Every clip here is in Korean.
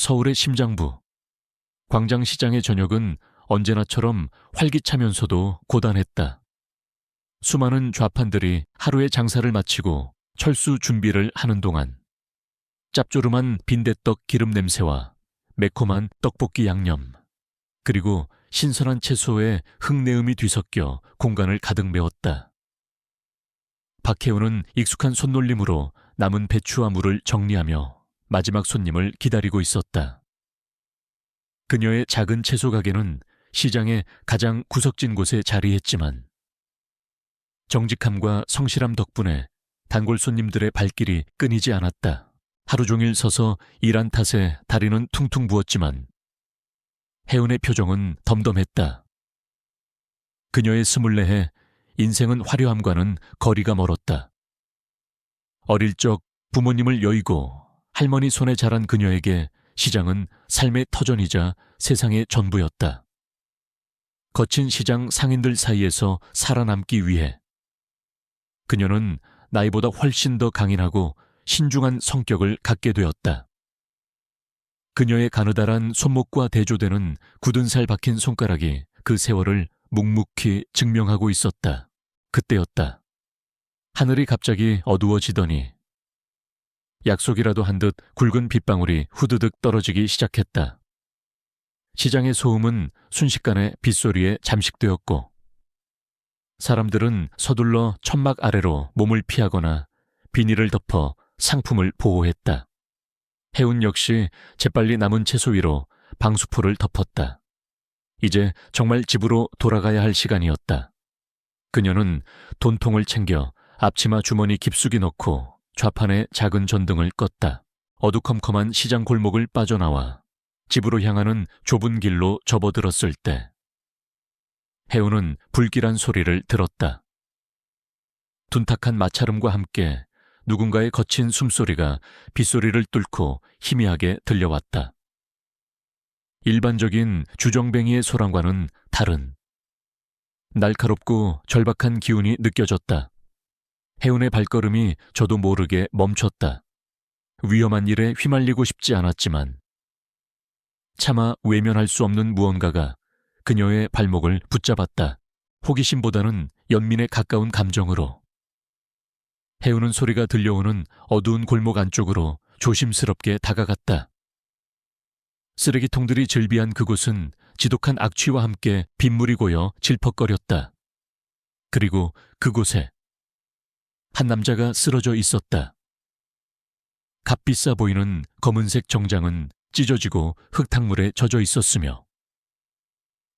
서울의 심장부. 광장시장의 저녁은 언제나처럼 활기차면서도 고단했다. 수많은 좌판들이 하루의 장사를 마치고 철수 준비를 하는 동안 짭조름한 빈대떡 기름 냄새와 매콤한 떡볶이 양념, 그리고 신선한 채소의 흙내음이 뒤섞여 공간을 가득 메웠다. 박혜우는 익숙한 손놀림으로 남은 배추와 물을 정리하며 마지막 손님을 기다리고 있었다. 그녀의 작은 채소 가게는 시장의 가장 구석진 곳에 자리했지만 정직함과 성실함 덕분에 단골 손님들의 발길이 끊이지 않았다. 하루 종일 서서 일한 탓에 다리는 퉁퉁 부었지만 혜은의 표정은 덤덤했다. 그녀의 24해 인생은 화려함과는 거리가 멀었다. 어릴 적 부모님을 여의고 할머니 손에 자란 그녀에게 시장은 삶의 터전이자 세상의 전부였다. 거친 시장 상인들 사이에서 살아남기 위해 그녀는 나이보다 훨씬 더 강인하고 신중한 성격을 갖게 되었다. 그녀의 가느다란 손목과 대조되는 굳은 살 박힌 손가락이 그 세월을 묵묵히 증명하고 있었다. 그때였다. 하늘이 갑자기 어두워지더니 약속이라도 한 듯 굵은 빗방울이 후드득 떨어지기 시작했다. 시장의 소음은 순식간에 빗소리에 잠식되었고 사람들은 서둘러 천막 아래로 몸을 피하거나 비닐을 덮어 상품을 보호했다. 혜운 역시 재빨리 남은 채소 위로 방수포를 덮었다. 이제 정말 집으로 돌아가야 할 시간이었다. 그녀는 돈통을 챙겨 앞치마 주머니 깊숙이 넣고 좌판에 작은 전등을 껐다. 어두컴컴한 시장 골목을 빠져나와 집으로 향하는 좁은 길로 접어들었을 때 혜우는 불길한 소리를 들었다. 둔탁한 마찰음과 함께 누군가의 거친 숨소리가 빗소리를 뚫고 희미하게 들려왔다. 일반적인 주정뱅이의 소란과는 다른 날카롭고 절박한 기운이 느껴졌다. 혜운의 발걸음이 저도 모르게 멈췄다. 위험한 일에 휘말리고 싶지 않았지만 차마 외면할 수 없는 무언가가 그녀의 발목을 붙잡았다. 호기심보다는 연민에 가까운 감정으로 혜우는 소리가 들려오는 어두운 골목 안쪽으로 조심스럽게 다가갔다. 쓰레기통들이 즐비한 그곳은 지독한 악취와 함께 빗물이 고여 질퍽거렸다. 그리고 그곳에 한 남자가 쓰러져 있었다. 값비싸 보이는 검은색 정장은 찢어지고 흙탕물에 젖어 있었으며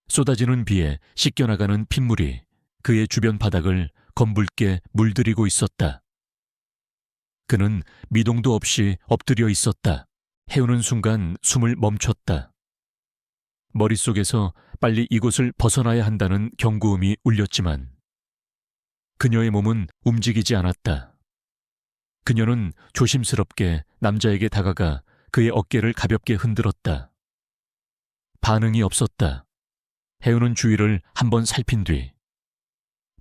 쏟아지는 비에 씻겨나가는 핏물이 그의 주변 바닥을 검붉게 물들이고 있었다. 그는 미동도 없이 엎드려 있었다. 혜우는 순간 숨을 멈췄다. 머릿속에서 빨리 이곳을 벗어나야 한다는 경고음이 울렸지만 그녀의 몸은 움직이지 않았다. 그녀는 조심스럽게 남자에게 다가가 그의 어깨를 가볍게 흔들었다. 반응이 없었다. 혜우는 주위를 한번 살핀 뒤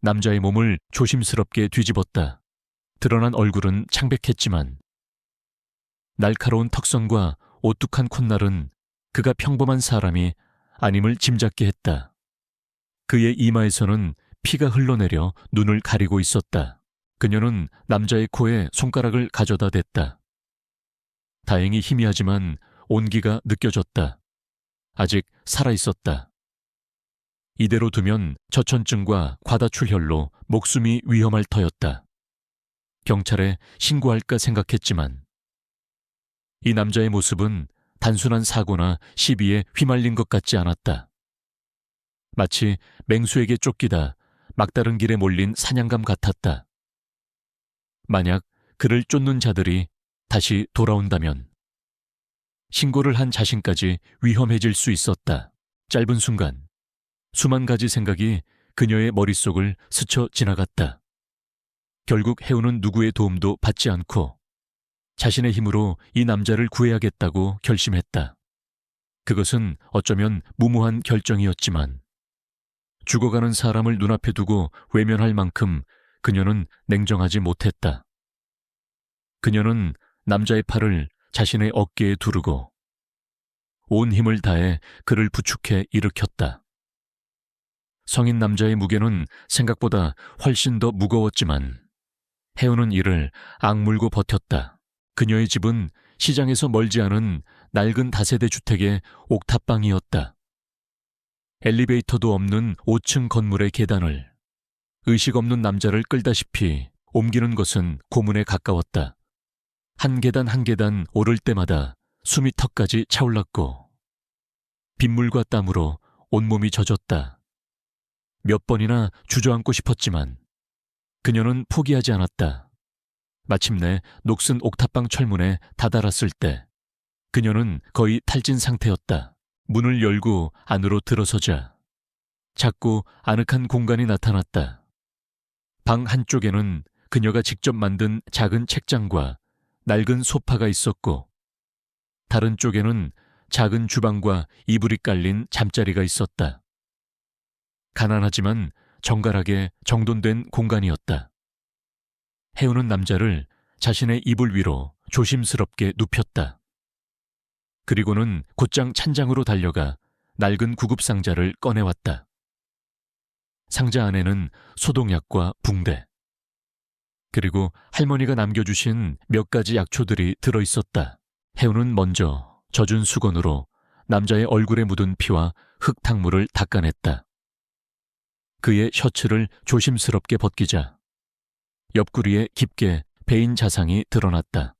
남자의 몸을 조심스럽게 뒤집었다. 드러난 얼굴은 창백했지만 날카로운 턱선과 오뚝한 콧날은 그가 평범한 사람이 아님을 짐작게 했다. 그의 이마에서는 피가 흘러내려 눈을 가리고 있었다. 그녀는 남자의 코에 손가락을 가져다 댔다. 다행히 희미하지만 온기가 느껴졌다. 아직 살아있었다. 이대로 두면 저천증과 과다출혈로 목숨이 위험할 터였다. 경찰에 신고할까 생각했지만 이 남자의 모습은 단순한 사고나 시비에 휘말린 것 같지 않았다. 마치 맹수에게 쫓기다 막다른 길에 몰린 사냥감 같았다. 만약 그를 쫓는 자들이 다시 돌아온다면 신고를 한 자신까지 위험해질 수 있었다. 짧은 순간 수만 가지 생각이 그녀의 머릿속을 스쳐 지나갔다. 결국 혜우는 누구의 도움도 받지 않고 자신의 힘으로 이 남자를 구해야겠다고 결심했다. 그것은 어쩌면 무모한 결정이었지만 죽어가는 사람을 눈앞에 두고 외면할 만큼 그녀는 냉정하지 못했다. 그녀는 남자의 팔을 자신의 어깨에 두르고 온 힘을 다해 그를 부축해 일으켰다. 성인 남자의 무게는 생각보다 훨씬 더 무거웠지만 해우는 이를 악물고 버텼다. 그녀의 집은 시장에서 멀지 않은 낡은 다세대 주택의 옥탑방이었다. 엘리베이터도 없는 5층 건물의 계단을 의식 없는 남자를 끌다시피 옮기는 것은 고문에 가까웠다. 한 계단 한 계단 오를 때마다 숨이 턱까지 차올랐고 빗물과 땀으로 온몸이 젖었다. 몇 번이나 주저앉고 싶었지만 그녀는 포기하지 않았다. 마침내 녹슨 옥탑방 철문에 다다랐을 때 그녀는 거의 탈진 상태였다. 문을 열고 안으로 들어서자 작고 아늑한 공간이 나타났다. 방 한쪽에는 그녀가 직접 만든 작은 책장과 낡은 소파가 있었고 다른 쪽에는 작은 주방과 이불이 깔린 잠자리가 있었다. 가난하지만 정갈하게 정돈된 공간이었다. 해우는 남자를 자신의 이불 위로 조심스럽게 눕혔다. 그리고는 곧장 찬장으로 달려가 낡은 구급상자를 꺼내왔다. 상자 안에는 소독약과 붕대, 그리고 할머니가 남겨주신 몇 가지 약초들이 들어있었다. 해우는 먼저 젖은 수건으로 남자의 얼굴에 묻은 피와 흙탕물을 닦아냈다. 그의 셔츠를 조심스럽게 벗기자 옆구리에 깊게 베인 자상이 드러났다.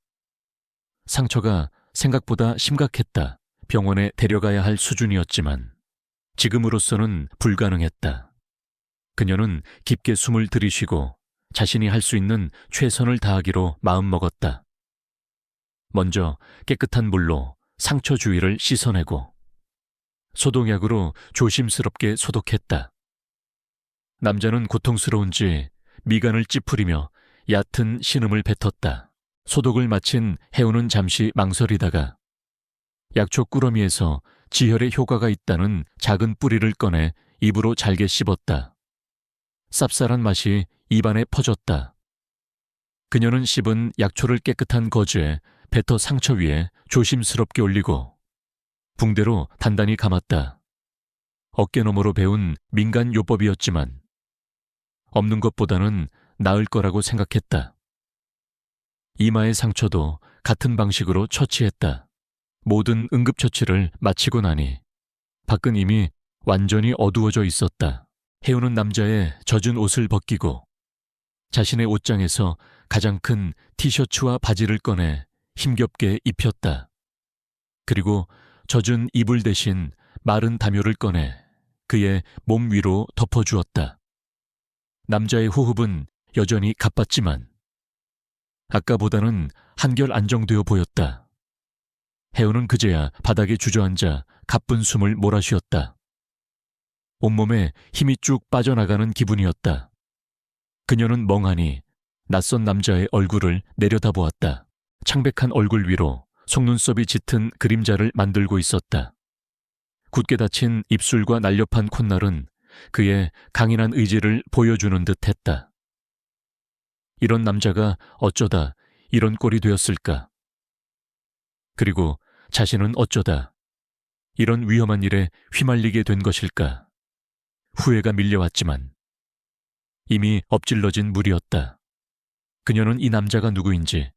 상처가 생각보다 심각했다. 병원에 데려가야 할 수준이었지만 지금으로서는 불가능했다. 그녀는 깊게 숨을 들이쉬고 자신이 할 수 있는 최선을 다하기로 마음먹었다. 먼저 깨끗한 물로 상처 주위를 씻어내고 소독약으로 조심스럽게 소독했다. 남자는 고통스러운지 미간을 찌푸리며 얕은 신음을 뱉었다. 소독을 마친 해우는 잠시 망설이다가 약초 꾸러미에서 지혈에 효과가 있다는 작은 뿌리를 꺼내 입으로 잘게 씹었다. 쌉쌀한 맛이 입안에 퍼졌다. 그녀는 씹은 약초를 깨끗한 거즈에 뱉어 상처 위에 조심스럽게 올리고 붕대로 단단히 감았다. 어깨너머로 배운 민간 요법이었지만 없는 것보다는 나을 거라고 생각했다. 이마의 상처도 같은 방식으로 처치했다. 모든 응급처치를 마치고 나니 밖은 이미 완전히 어두워져 있었다. 해우는 남자의 젖은 옷을 벗기고 자신의 옷장에서 가장 큰 티셔츠와 바지를 꺼내 힘겹게 입혔다. 그리고 젖은 이불 대신 마른 담요를 꺼내 그의 몸 위로 덮어주었다. 남자의 호흡은 여전히 가빴지만 아까보다는 한결 안정되어 보였다. 해우는 그제야 바닥에 주저앉아 가쁜 숨을 몰아쉬었다. 온몸에 힘이 쭉 빠져나가는 기분이었다. 그녀는 멍하니 낯선 남자의 얼굴을 내려다보았다. 창백한 얼굴 위로 속눈썹이 짙은 그림자를 만들고 있었다. 굳게 닫힌 입술과 날렵한 콧날은 그의 강인한 의지를 보여주는 듯 했다. 이런 남자가 어쩌다 이런 꼴이 되었을까? 그리고 자신은 어쩌다 이런 위험한 일에 휘말리게 된 것일까? 후회가 밀려왔지만 이미 엎질러진 물이었다. 그녀는 이 남자가 누구인지,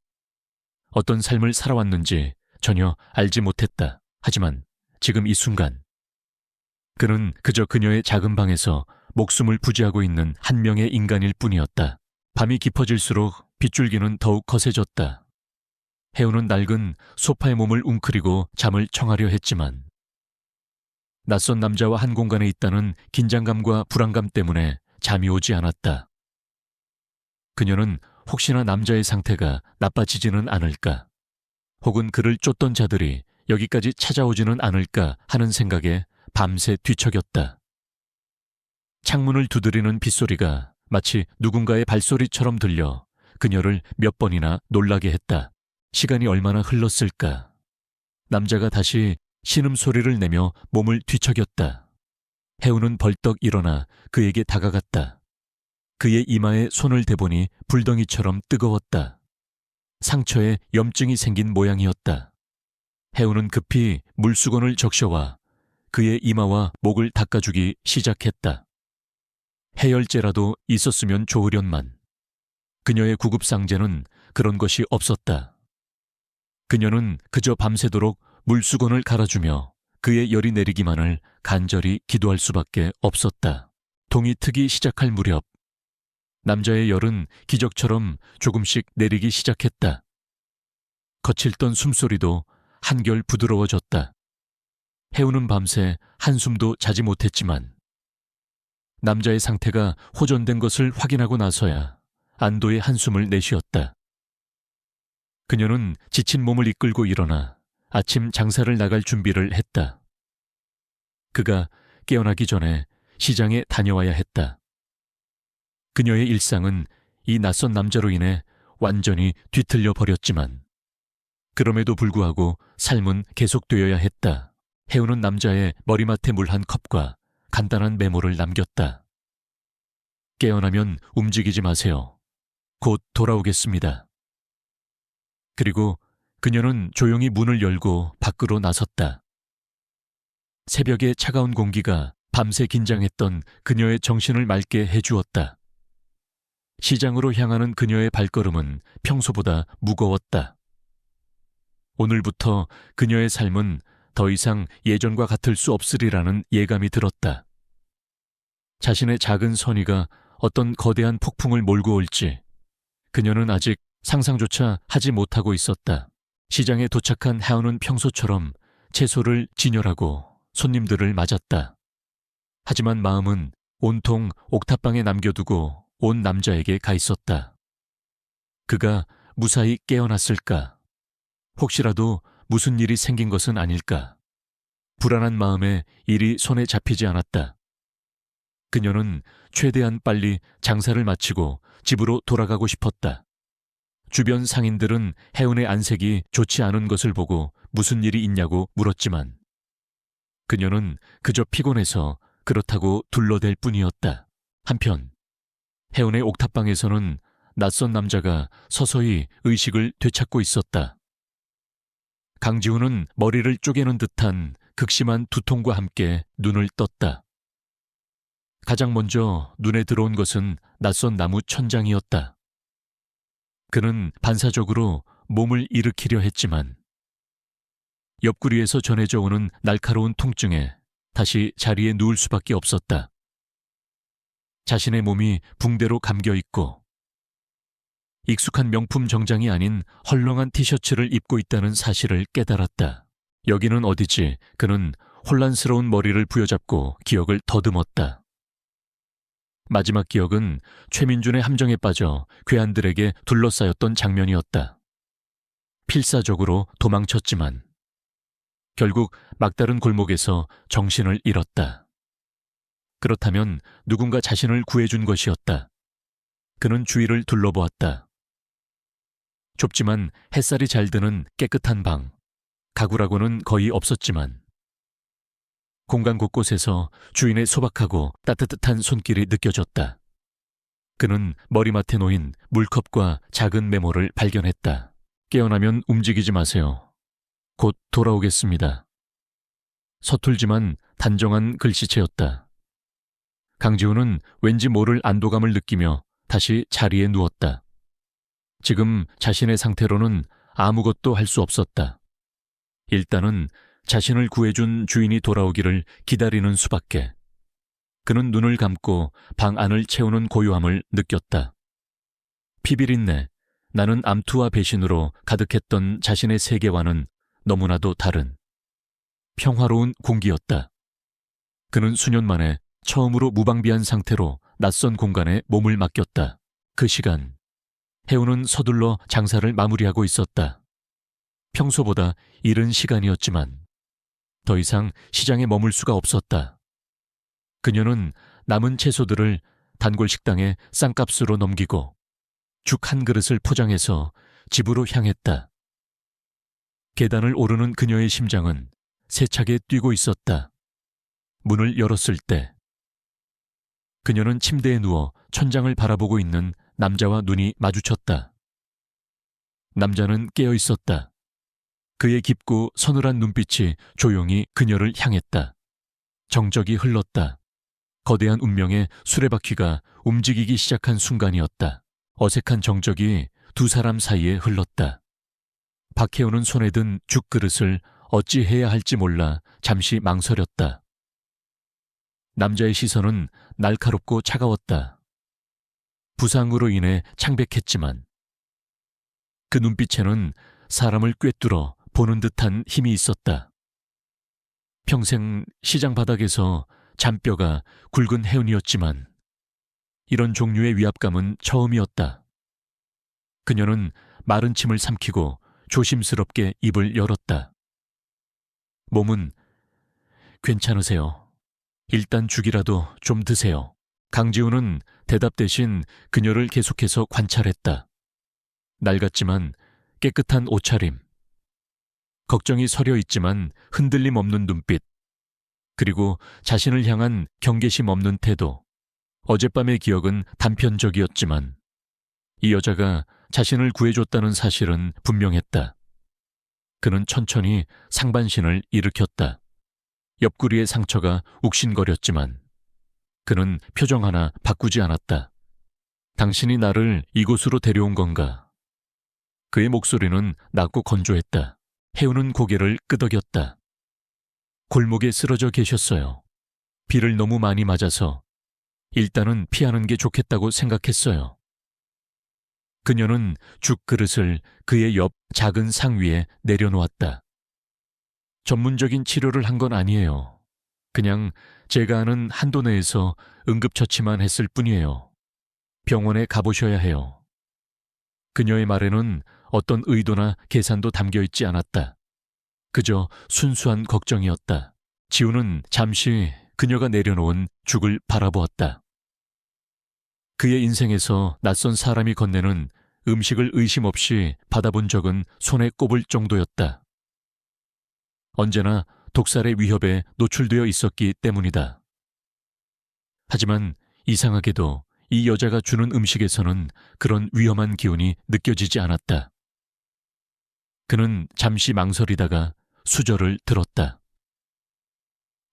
어떤 삶을 살아왔는지 전혀 알지 못했다. 하지만 지금 이 순간 그는 그저 그녀의 작은 방에서 목숨을 부지하고 있는 한 명의 인간일 뿐이었다. 밤이 깊어질수록 빗줄기는 더욱 거세졌다. 해우는 낡은 소파에 몸을 웅크리고 잠을 청하려 했지만 낯선 남자와 한 공간에 있다는 긴장감과 불안감 때문에 잠이 오지 않았다. 그녀는 혹시나 남자의 상태가 나빠지지는 않을까, 혹은 그를 쫓던 자들이 여기까지 찾아오지는 않을까 하는 생각에 밤새 뒤척였다. 창문을 두드리는 빗소리가 마치 누군가의 발소리처럼 들려 그녀를 몇 번이나 놀라게 했다. 시간이 얼마나 흘렀을까? 남자가 다시 신음소리를 내며 몸을 뒤척였다. 해우는 벌떡 일어나 그에게 다가갔다. 그의 이마에 손을 대보니 불덩이처럼 뜨거웠다. 상처에 염증이 생긴 모양이었다. 해우는 급히 물수건을 적셔와 그의 이마와 목을 닦아주기 시작했다. 해열제라도 있었으면 좋으련만 그녀의 구급상제는 그런 것이 없었다. 그녀는 그저 밤새도록 물수건을 갈아주며 그의 열이 내리기만을 간절히 기도할 수밖에 없었다. 동이 트기 시작할 무렵 남자의 열은 기적처럼 조금씩 내리기 시작했다. 거칠던 숨소리도 한결 부드러워졌다. 해우는 밤새 한숨도 자지 못했지만 남자의 상태가 호전된 것을 확인하고 나서야 안도의 한숨을 내쉬었다. 그녀는 지친 몸을 이끌고 일어나 아침 장사를 나갈 준비를 했다. 그가 깨어나기 전에 시장에 다녀와야 했다. 그녀의 일상은 이 낯선 남자로 인해 완전히 뒤틀려 버렸지만 그럼에도 불구하고 삶은 계속되어야 했다. 해우는 남자의 머리맡에 물 한 컵과 간단한 메모를 남겼다. 깨어나면 움직이지 마세요. 곧 돌아오겠습니다. 그리고 그녀는 조용히 문을 열고 밖으로 나섰다. 새벽의 차가운 공기가 밤새 긴장했던 그녀의 정신을 맑게 해주었다. 시장으로 향하는 그녀의 발걸음은 평소보다 무거웠다. 오늘부터 그녀의 삶은 더 이상 예전과 같을 수 없으리라는 예감이 들었다. 자신의 작은 선의가 어떤 거대한 폭풍을 몰고 올지 그녀는 아직 상상조차 하지 못하고 있었다. 시장에 도착한 해운은 평소처럼 채소를 진열하고 손님들을 맞았다. 하지만 마음은 온통 옥탑방에 남겨두고 온 남자에게 가 있었다. 그가 무사히 깨어났을까? 혹시라도 무슨 일이 생긴 것은 아닐까? 불안한 마음에 일이 손에 잡히지 않았다. 그녀는 최대한 빨리 장사를 마치고 집으로 돌아가고 싶었다. 주변 상인들은 해운의 안색이 좋지 않은 것을 보고 무슨 일이 있냐고 물었지만 그녀는 그저 피곤해서 그렇다고 둘러댈 뿐이었다. 한편 해운의 옥탑방에서는 낯선 남자가 서서히 의식을 되찾고 있었다. 강지훈은 머리를 쪼개는 듯한 극심한 두통과 함께 눈을 떴다. 가장 먼저 눈에 들어온 것은 낯선 나무 천장이었다. 그는 반사적으로 몸을 일으키려 했지만 옆구리에서 전해져 오는 날카로운 통증에 다시 자리에 누울 수밖에 없었다. 자신의 몸이 붕대로 감겨 있고 익숙한 명품 정장이 아닌 헐렁한 티셔츠를 입고 있다는 사실을 깨달았다. 여기는 어디지? 그는 혼란스러운 머리를 부여잡고 기억을 더듬었다. 마지막 기억은 최민준의 함정에 빠져 괴한들에게 둘러싸였던 장면이었다. 필사적으로 도망쳤지만 결국 막다른 골목에서 정신을 잃었다. 그렇다면 누군가 자신을 구해준 것이었다. 그는 주위를 둘러보았다. 좁지만 햇살이 잘 드는 깨끗한 방, 가구라고는 거의 없었지만 공간 곳곳에서 주인의 소박하고 따뜻한 손길이 느껴졌다. 그는 머리맡에 놓인 물컵과 작은 메모를 발견했다. 깨어나면 움직이지 마세요. 곧 돌아오겠습니다. 서툴지만 단정한 글씨체였다. 강지훈은 왠지 모를 안도감을 느끼며 다시 자리에 누웠다. 지금 자신의 상태로는 아무것도 할 수 없었다. 일단은 자신을 구해준 주인이 돌아오기를 기다리는 수밖에. 그는 눈을 감고 방 안을 채우는 고요함을 느꼈다. 피비린내, 나는 암투와 배신으로 가득했던 자신의 세계와는 너무나도 다른 평화로운 공기였다. 그는 수년 만에 처음으로 무방비한 상태로 낯선 공간에 몸을 맡겼다. 그 시간, 해우는 서둘러 장사를 마무리하고 있었다. 평소보다 이른 시간이었지만 더 이상 시장에 머물 수가 없었다. 그녀는 남은 채소들을 단골 식당에 싼값으로 넘기고 죽 한 그릇을 포장해서 집으로 향했다. 계단을 오르는 그녀의 심장은 세차게 뛰고 있었다. 문을 열었을 때 그녀는 침대에 누워 천장을 바라보고 있는 남자와 눈이 마주쳤다. 남자는 깨어 있었다. 그의 깊고 서늘한 눈빛이 조용히 그녀를 향했다. 정적이 흘렀다. 거대한 운명의 수레바퀴가 움직이기 시작한 순간이었다. 어색한 정적이 두 사람 사이에 흘렀다. 박혜우는 손에 든 죽그릇을 어찌 해야 할지 몰라 잠시 망설였다. 남자의 시선은 날카롭고 차가웠다. 부상으로 인해 창백했지만 그 눈빛에는 사람을 꿰뚫어 보는 듯한 힘이 있었다. 평생 시장 바닥에서 잔뼈가 굵은 해운이었지만 이런 종류의 위압감은 처음이었다. 그녀는 마른 침을 삼키고 조심스럽게 입을 열었다. 몸은 괜찮으세요. 일단 죽이라도 좀 드세요. 강지우는 대답 대신 그녀를 계속해서 관찰했다. 낡았지만 깨끗한 옷차림, 걱정이 서려 있지만 흔들림 없는 눈빛, 그리고 자신을 향한 경계심 없는 태도. 어젯밤의 기억은 단편적이었지만 이 여자가 자신을 구해줬다는 사실은 분명했다. 그는 천천히 상반신을 일으켰다. 옆구리의 상처가 욱신거렸지만 그는 표정 하나 바꾸지 않았다. 당신이 나를 이곳으로 데려온 건가? 그의 목소리는 낮고 건조했다. 혜우는 고개를 끄덕였다. 골목에 쓰러져 계셨어요. 비를 너무 많이 맞아서 일단은 피하는 게 좋겠다고 생각했어요. 그녀는 죽그릇을 그의 옆 작은 상 위에 내려놓았다. 전문적인 치료를 한 건 아니에요. 그냥 제가 아는 한도 내에서 응급처치만 했을 뿐이에요. 병원에 가보셔야 해요. 그녀의 말에는 어떤 의도나 계산도 담겨 있지 않았다. 그저 순수한 걱정이었다. 지우는 잠시 그녀가 내려놓은 죽을 바라보았다. 그의 인생에서 낯선 사람이 건네는 음식을 의심 없이 받아본 적은 손에 꼽을 정도였다. 언제나 독살의 위협에 노출되어 있었기 때문이다. 하지만 이상하게도 이 여자가 주는 음식에서는 그런 위험한 기운이 느껴지지 않았다. 그는 잠시 망설이다가 수저를 들었다.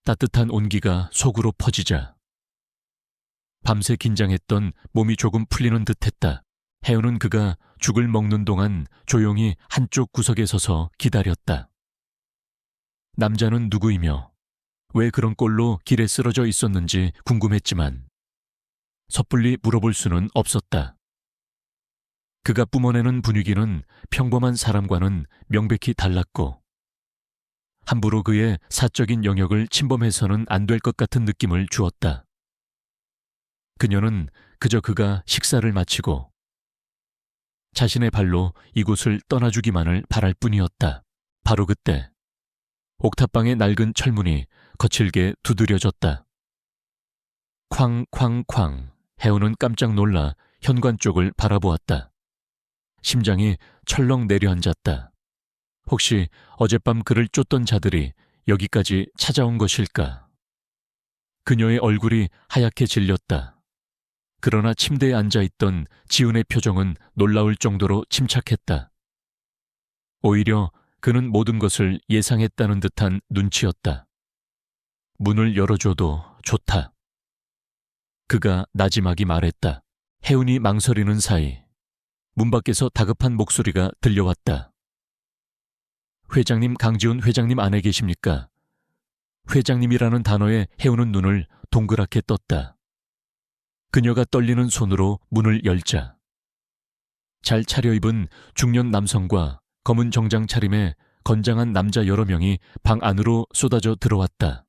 따뜻한 온기가 속으로 퍼지자 밤새 긴장했던 몸이 조금 풀리는 듯했다. 혜우는 그가 죽을 먹는 동안 조용히 한쪽 구석에 서서 기다렸다. 남자는 누구이며 왜 그런 꼴로 길에 쓰러져 있었는지 궁금했지만 섣불리 물어볼 수는 없었다. 그가 뿜어내는 분위기는 평범한 사람과는 명백히 달랐고 함부로 그의 사적인 영역을 침범해서는 안 될 것 같은 느낌을 주었다. 그녀는 그저 그가 식사를 마치고 자신의 발로 이곳을 떠나주기만을 바랄 뿐이었다. 바로 그때 옥탑방의 낡은 철문이 거칠게 두드려졌다. 쾅쾅쾅. 혜우는 깜짝 놀라 현관 쪽을 바라보았다. 심장이 철렁 내려앉았다. 혹시 어젯밤 그를 쫓던 자들이 여기까지 찾아온 것일까? 그녀의 얼굴이 하얗게 질렸다. 그러나 침대에 앉아있던 지훈의 표정은 놀라울 정도로 침착했다. 오히려 그는 모든 것을 예상했다는 듯한 눈치였다. 문을 열어줘도 좋다. 그가 나지막이 말했다. 혜운이 망설이는 사이 문 밖에서 다급한 목소리가 들려왔다. 회장님, 강지훈 회장님 안에 계십니까? 회장님이라는 단어에 혜운은 눈을 동그랗게 떴다. 그녀가 떨리는 손으로 문을 열자 잘 차려입은 중년 남성과 검은 정장 차림의 건장한 남자 여러 명이 방 안으로 쏟아져 들어왔다.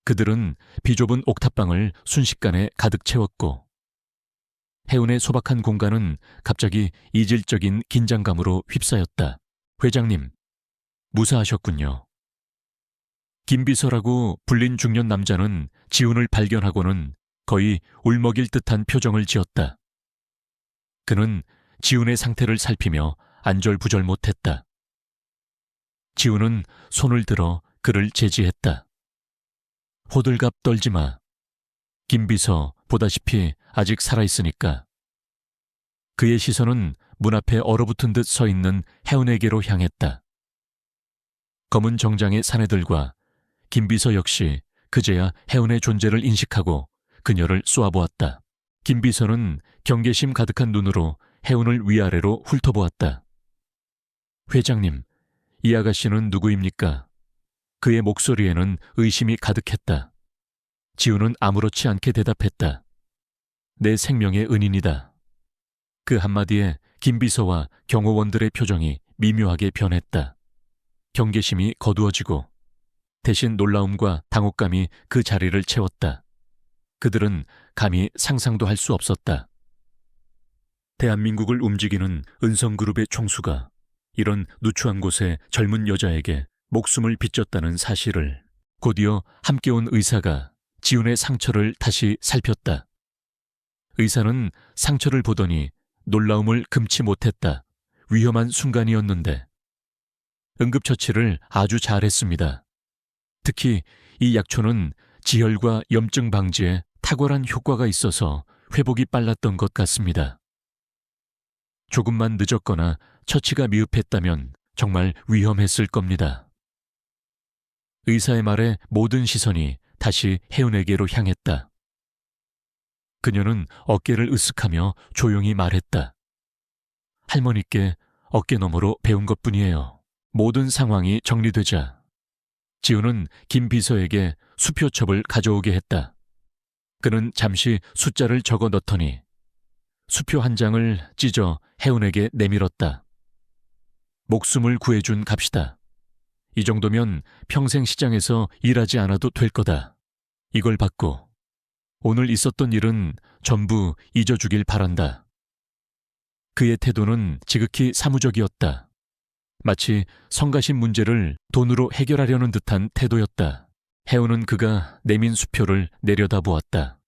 그들은 비좁은 옥탑방을 순식간에 가득 채웠고 혜운의 소박한 공간은 갑자기 이질적인 긴장감으로 휩싸였다. 회장님, 무사하셨군요. 김비서라고 불린 중년 남자는 지훈을 발견하고는 거의 울먹일 듯한 표정을 지었다. 그는 지훈의 상태를 살피며 안절부절 못했다. 지훈은 손을 들어 그를 제지했다. 호들갑 떨지 마. 김비서 보다시피 아직 살아있으니까. 그의 시선은 문 앞에 얼어붙은 듯 서 있는 혜운에게로 향했다. 검은 정장의 사내들과 김비서 역시 그제야 혜운의 존재를 인식하고 그녀를 쏘아보았다. 김비서는 경계심 가득한 눈으로 혜운을 위아래로 훑어보았다. 회장님, 이 아가씨는 누구입니까? 그의 목소리에는 의심이 가득했다. 지우는 아무렇지 않게 대답했다. 내 생명의 은인이다. 그 한마디에 김비서와 경호원들의 표정이 미묘하게 변했다. 경계심이 거두어지고 대신 놀라움과 당혹감이 그 자리를 채웠다. 그들은 감히 상상도 할 수 없었다. 대한민국을 움직이는 은성그룹의 총수가 이런 누추한 곳에 젊은 여자에게 목숨을 빚졌다는 사실을, 곧이어 함께 온 의사가 지훈의 상처를 다시 살폈다. 의사는 상처를 보더니 놀라움을 금치 못했다. 위험한 순간이었는데 응급처치를 아주 잘했습니다. 특히 이 약초는 지혈과 염증 방지에 탁월한 효과가 있어서 회복이 빨랐던 것 같습니다. 조금만 늦었거나 처치가 미흡했다면 정말 위험했을 겁니다. 의사의 말에 모든 시선이 다시 혜은에게로 향했다. 그녀는 어깨를 으쓱하며 조용히 말했다. 할머니께 어깨너머로 배운 것뿐이에요. 모든 상황이 정리되자 지훈은 김 비서에게 수표첩을 가져오게 했다. 그는 잠시 숫자를 적어 넣더니 수표 한 장을 찢어 혜운에게 내밀었다. 목숨을 구해준 값이다. 이 정도면 평생 시장에서 일하지 않아도 될 거다. 이걸 받고 오늘 있었던 일은 전부 잊어주길 바란다. 그의 태도는 지극히 사무적이었다. 마치 성가신 문제를 돈으로 해결하려는 듯한 태도였다. 혜운은 그가 내민 수표를 내려다보았다.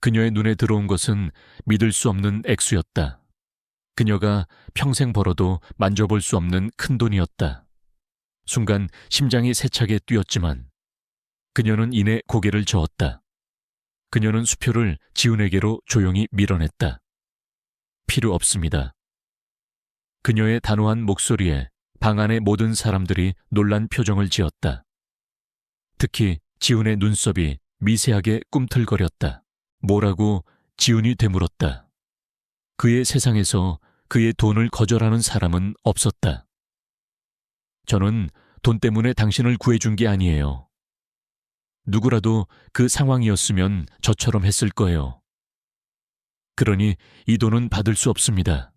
그녀의 눈에 들어온 것은 믿을 수 없는 액수였다. 그녀가 평생 벌어도 만져볼 수 없는 큰 돈이었다. 순간 심장이 세차게 뛰었지만 그녀는 이내 고개를 저었다. 그녀는 수표를 지훈에게로 조용히 밀어냈다. 필요 없습니다. 그녀의 단호한 목소리에 방 안의 모든 사람들이 놀란 표정을 지었다. 특히 지훈의 눈썹이 미세하게 꿈틀거렸다. 뭐라고 지훈이 되물었다. 그의 세상에서 그의 돈을 거절하는 사람은 없었다. 저는 돈 때문에 당신을 구해준 게 아니에요. 누구라도 그 상황이었으면 저처럼 했을 거예요. 그러니 이 돈은 받을 수 없습니다.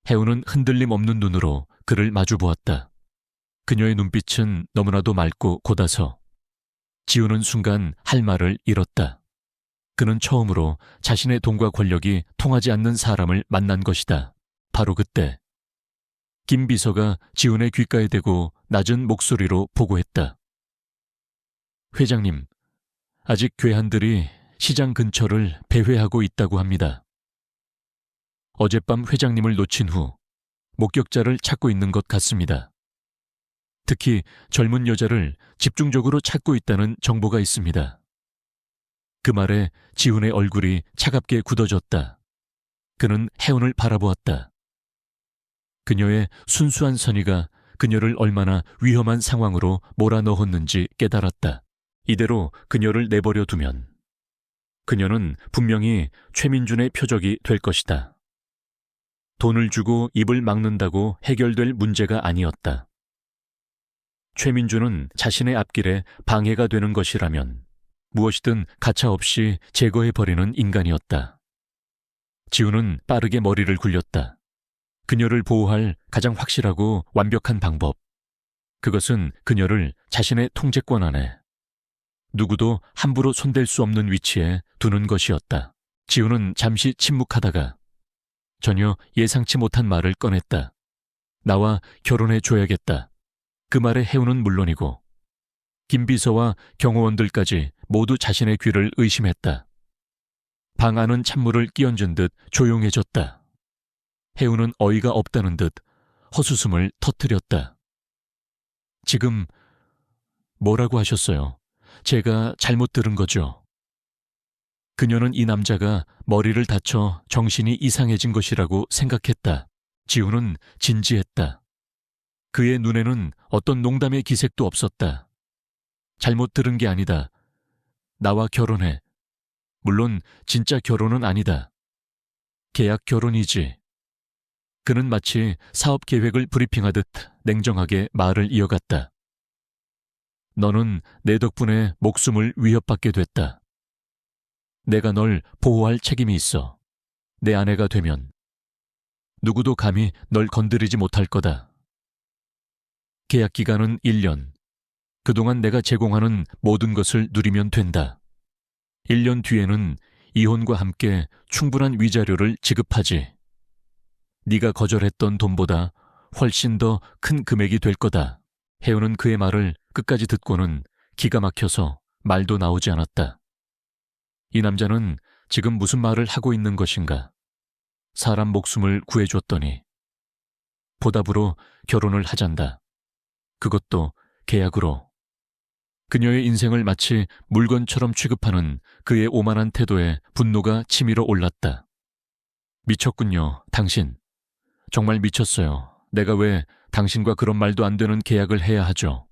혜운은 흔들림 없는 눈으로 그를 마주 보았다. 그녀의 눈빛은 너무나도 맑고 고다서 지우는 순간 할 말을 잃었다. 그는 처음으로 자신의 돈과 권력이 통하지 않는 사람을 만난 것이다. 바로 그때 김 비서가 지훈의 귓가에 대고 낮은 목소리로 보고했다. 회장님, 아직 괴한들이 시장 근처를 배회하고 있다고 합니다. 어젯밤 회장님을 놓친 후 목격자를 찾고 있는 것 같습니다. 특히 젊은 여자를 집중적으로 찾고 있다는 정보가 있습니다. 그 말에 지훈의 얼굴이 차갑게 굳어졌다. 그는 혜운을 바라보았다. 그녀의 순수한 선의가 그녀를 얼마나 위험한 상황으로 몰아넣었는지 깨달았다. 이대로 그녀를 내버려 두면 그녀는 분명히 최민준의 표적이 될 것이다. 돈을 주고 입을 막는다고 해결될 문제가 아니었다. 최민준은 자신의 앞길에 방해가 되는 것이라면 무엇이든 가차없이 제거해버리는 인간이었다. 지훈은 빠르게 머리를 굴렸다. 그녀를 보호할 가장 확실하고 완벽한 방법. 그것은 그녀를 자신의 통제권 안에 누구도 함부로 손댈 수 없는 위치에 두는 것이었다. 지훈은 잠시 침묵하다가 전혀 예상치 못한 말을 꺼냈다. 나와 결혼해줘야겠다. 그 말에 혜운은 물론이고 김 비서와 경호원들까지 모두 자신의 귀를 의심했다. 방 안은 찬물을 끼얹은 듯 조용해졌다. 혜운은 어이가 없다는 듯 헛웃음을 터뜨렸다. 지금 뭐라고 하셨어요? 제가 잘못 들은 거죠? 그녀는 이 남자가 머리를 다쳐 정신이 이상해진 것이라고 생각했다. 지훈은 진지했다. 그의 눈에는 어떤 농담의 기색도 없었다. 잘못 들은 게 아니다. 나와 결혼해. 물론 진짜 결혼은 아니다. 계약 결혼이지. 그는 마치 사업 계획을 브리핑하듯 냉정하게 말을 이어갔다. 너는 내 덕분에 목숨을 위협받게 됐다. 내가 널 보호할 책임이 있어. 내 아내가 되면 누구도 감히 널 건드리지 못할 거다. 계약 기간은 1년. 그동안 내가 제공하는 모든 것을 누리면 된다. 1년 뒤에는 이혼과 함께 충분한 위자료를 지급하지. 네가 거절했던 돈보다 훨씬 더 큰 금액이 될 거다. 혜우는 그의 말을 끝까지 듣고는 기가 막혀서 말도 나오지 않았다. 이 남자는 지금 무슨 말을 하고 있는 것인가? 사람 목숨을 구해줬더니 보답으로 결혼을 하잔다. 그것도 계약으로. 그녀의 인생을 마치 물건처럼 취급하는 그의 오만한 태도에 분노가 치밀어 올랐다. 미쳤군요, 당신. 정말 미쳤어요. 내가 왜 당신과 그런 말도 안 되는 계약을 해야 하죠?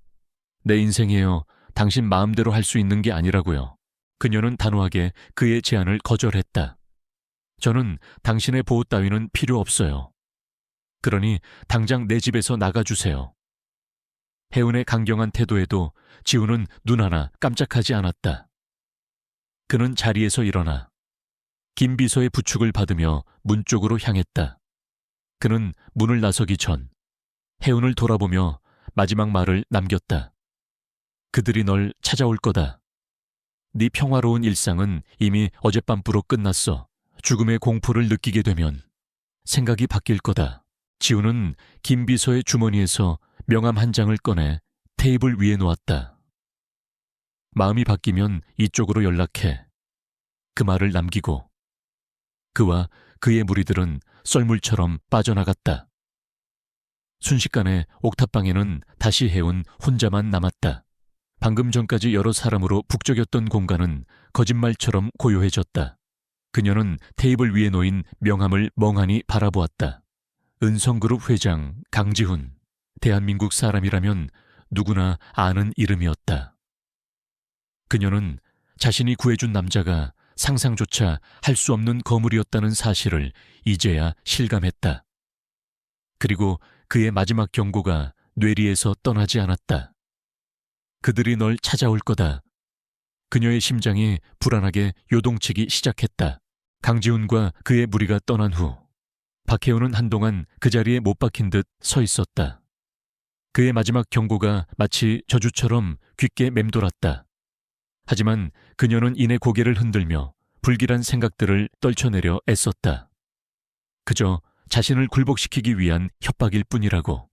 내 인생이에요. 당신 마음대로 할 수 있는 게 아니라고요. 그녀는 단호하게 그의 제안을 거절했다. 저는 당신의 보호 따위는 필요 없어요. 그러니 당장 내 집에서 나가주세요. 혜은의 강경한 태도에도 지우는 눈 하나 깜짝하지 않았다. 그는 자리에서 일어나 김 비서의 부축을 받으며 문 쪽으로 향했다. 그는 문을 나서기 전 혜은을 돌아보며 마지막 말을 남겼다. 그들이 널 찾아올 거다. 네 평화로운 일상은 이미 어젯밤부로 끝났어. 죽음의 공포를 느끼게 되면 생각이 바뀔 거다. 지우는 김 비서의 주머니에서 명함 한 장을 꺼내 테이블 위에 놓았다. 마음이 바뀌면 이쪽으로 연락해. 그 말을 남기고 그와 그의 무리들은 썰물처럼 빠져나갔다. 순식간에 옥탑방에는 다시 혜운 혼자만 남았다. 방금 전까지 여러 사람으로 북적였던 공간은 거짓말처럼 고요해졌다. 그녀는 테이블 위에 놓인 명함을 멍하니 바라보았다. 은성그룹 회장 강지훈. 대한민국 사람이라면 누구나 아는 이름이었다. 그녀는 자신이 구해준 남자가 상상조차 할 수 없는 거물이었다는 사실을 이제야 실감했다. 그리고 그의 마지막 경고가 뇌리에서 떠나지 않았다. 그들이 널 찾아올 거다. 그녀의 심장이 불안하게 요동치기 시작했다. 강지훈과 그의 무리가 떠난 후 박혜우는 한동안 그 자리에 못 박힌 듯 서 있었다. 그의 마지막 경고가 마치 저주처럼 귓게 맴돌았다. 하지만 그녀는 이내 고개를 흔들며 불길한 생각들을 떨쳐내려 애썼다. 그저 자신을 굴복시키기 위한 협박일 뿐이라고.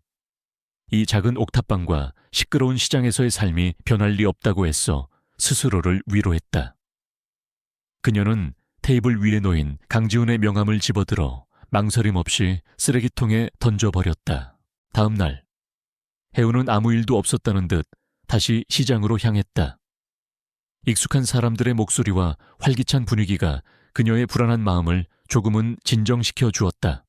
이 작은 옥탑방과 시끄러운 시장에서의 삶이 변할 리 없다고 애써 스스로를 위로했다. 그녀는 테이블 위에 놓인 강지훈의 명함을 집어들어 망설임 없이 쓰레기통에 던져버렸다. 다음 날 혜우는 아무 일도 없었다는 듯 다시 시장으로 향했다. 익숙한 사람들의 목소리와 활기찬 분위기가 그녀의 불안한 마음을 조금은 진정시켜 주었다.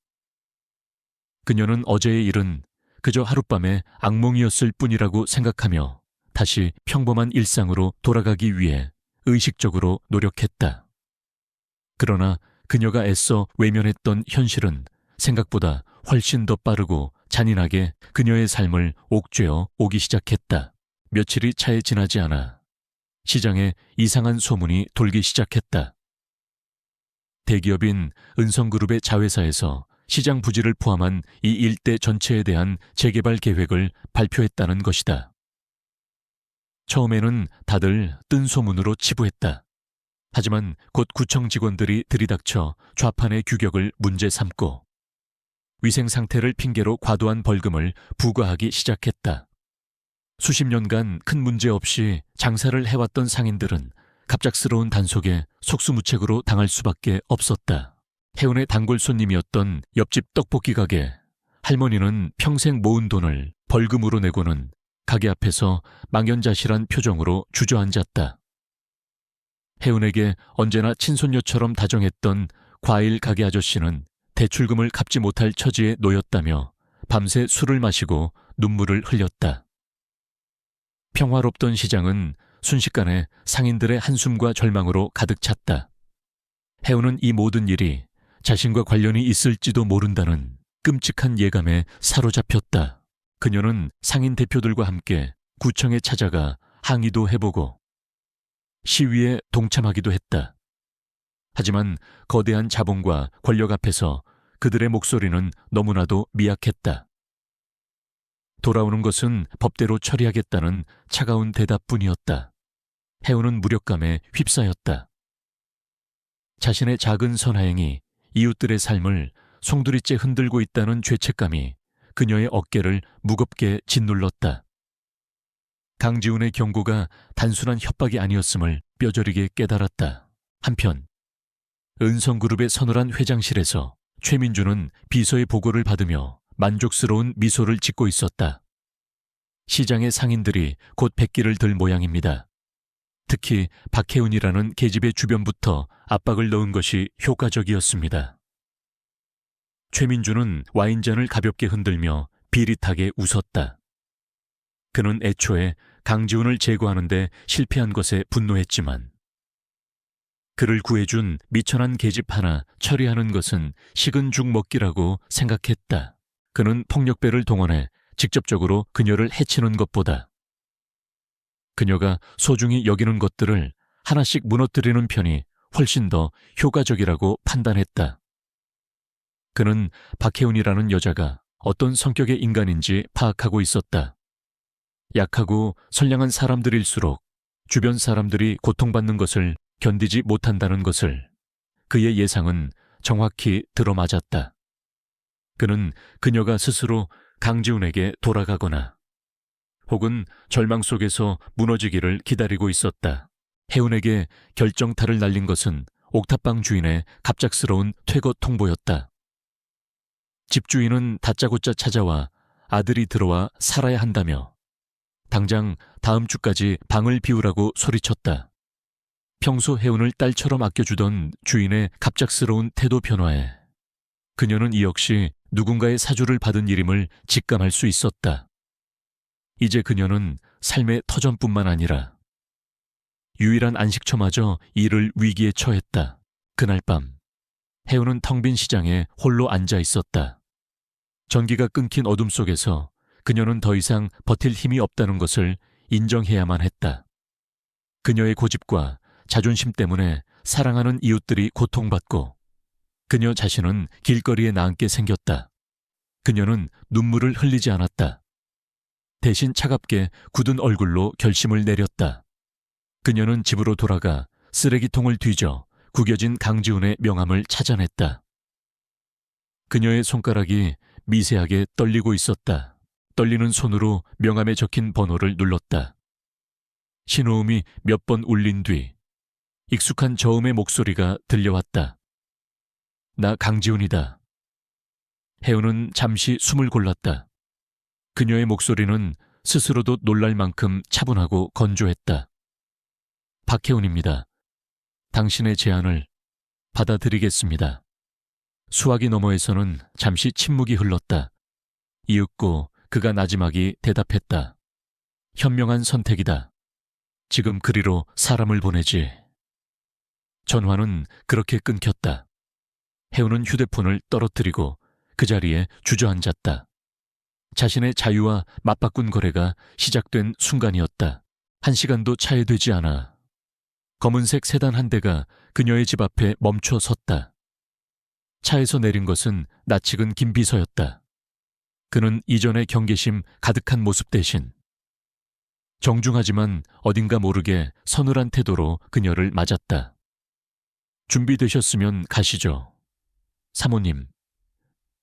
그녀는 어제의 일은 그저 하룻밤의 악몽이었을 뿐이라고 생각하며 다시 평범한 일상으로 돌아가기 위해 의식적으로 노력했다. 그러나 그녀가 애써 외면했던 현실은 생각보다 훨씬 더 빠르고 잔인하게 그녀의 삶을 옥죄어 오기 시작했다. 며칠이 차에 지나지 않아 시장에 이상한 소문이 돌기 시작했다. 대기업인 은성그룹의 자회사에서 시장 부지를 포함한 이 일대 전체에 대한 재개발 계획을 발표했다는 것이다. 처음에는 다들 뜬 소문으로 치부했다. 하지만 곧 구청 직원들이 들이닥쳐 좌판의 규격을 문제 삼고 위생 상태를 핑계로 과도한 벌금을 부과하기 시작했다. 수십 년간 큰 문제 없이 장사를 해왔던 상인들은 갑작스러운 단속에 속수무책으로 당할 수밖에 없었다. 혜운의 단골 손님이었던 옆집 떡볶이 가게. 할머니는 평생 모은 돈을 벌금으로 내고는 가게 앞에서 망연자실한 표정으로 주저앉았다. 혜운에게 언제나 친손녀처럼 다정했던 과일 가게 아저씨는 대출금을 갚지 못할 처지에 놓였다며 밤새 술을 마시고 눈물을 흘렸다. 평화롭던 시장은 순식간에 상인들의 한숨과 절망으로 가득 찼다. 해우는 이 모든 일이 자신과 관련이 있을지도 모른다는 끔찍한 예감에 사로잡혔다. 그녀는 상인 대표들과 함께 구청에 찾아가 항의도 해보고 시위에 동참하기도 했다. 하지만 거대한 자본과 권력 앞에서 그들의 목소리는 너무나도 미약했다. 돌아오는 것은 법대로 처리하겠다는 차가운 대답뿐이었다. 해우는 무력감에 휩싸였다. 자신의 작은 선하행이 이웃들의 삶을 송두리째 흔들고 있다는 죄책감이 그녀의 어깨를 무겁게 짓눌렀다. 강지훈의 경고가 단순한 협박이 아니었음을 뼈저리게 깨달았다. 한편 은성그룹의 서늘한 회장실에서 최민주는 비서의 보고를 받으며 만족스러운 미소를 짓고 있었다. 시장의 상인들이 곧 백기를 들 모양입니다. 특히 박혜운이라는 계집의 주변부터 압박을 넣은 것이 효과적이었습니다. 최민주는 와인잔을 가볍게 흔들며 비릿하게 웃었다. 그는 애초에 강지훈을 제거하는데 실패한 것에 분노했지만 그를 구해준 미천한 계집 하나 처리하는 것은 식은 죽 먹기라고 생각했다. 그는 폭력배를 동원해 직접적으로 그녀를 해치는 것보다 그녀가 소중히 여기는 것들을 하나씩 무너뜨리는 편이 훨씬 더 효과적이라고 판단했다. 그는 박혜운이라는 여자가 어떤 성격의 인간인지 파악하고 있었다. 약하고 선량한 사람들일수록 주변 사람들이 고통받는 것을 견디지 못한다는 것을 그의 예상은 정확히 들어맞았다. 그는 그녀가 스스로 강지훈에게 돌아가거나 혹은 절망 속에서 무너지기를 기다리고 있었다. 혜운에게 결정타를 날린 것은 옥탑방 주인의 갑작스러운 퇴거 통보였다. 집주인은 다짜고짜 찾아와 아들이 들어와 살아야 한다며 당장 다음 주까지 방을 비우라고 소리쳤다. 평소 혜운을 딸처럼 아껴주던 주인의 갑작스러운 태도 변화에 그녀는 이 역시 누군가의 사주를 받은 일임을 직감할 수 있었다. 이제 그녀는 삶의 터전뿐만 아니라 유일한 안식처마저 이를 위기에 처했다. 그날 밤 혜운은 텅 빈 시장에 홀로 앉아 있었다. 전기가 끊긴 어둠 속에서 그녀는 더 이상 버틸 힘이 없다는 것을 인정해야만 했다. 그녀의 고집과 자존심 때문에 사랑하는 이웃들이 고통받고 그녀 자신은 길거리에 나앉게 생겼다. 그녀는 눈물을 흘리지 않았다. 대신 차갑게 굳은 얼굴로 결심을 내렸다. 그녀는 집으로 돌아가 쓰레기통을 뒤져 구겨진 강지훈의 명함을 찾아냈다. 그녀의 손가락이 미세하게 떨리고 있었다. 떨리는 손으로 명함에 적힌 번호를 눌렀다. 신호음이 몇 번 울린 뒤 익숙한 저음의 목소리가 들려왔다. 나 강지훈이다. 혜운은 잠시 숨을 골랐다. 그녀의 목소리는 스스로도 놀랄 만큼 차분하고 건조했다. 박혜운입니다. 당신의 제안을 받아들이겠습니다. 수화기 너머에서는 잠시 침묵이 흘렀다. 이윽고 그가 나지막이 대답했다. 현명한 선택이다. 지금 그리로 사람을 보내지. 전화는 그렇게 끊겼다. 혜운은 휴대폰을 떨어뜨리고 그 자리에 주저앉았다. 자신의 자유와 맞바꾼 거래가 시작된 순간이었다. 1시간도 차에 되지 않아 검은색 세단 한 대가 그녀의 집 앞에 멈춰 섰다. 차에서 내린 것은 낯익은 김 비서였다. 그는 이전의 경계심 가득한 모습 대신 정중하지만 어딘가 모르게 서늘한 태도로 그녀를 맞았다. 준비되셨으면 가시죠. 사모님.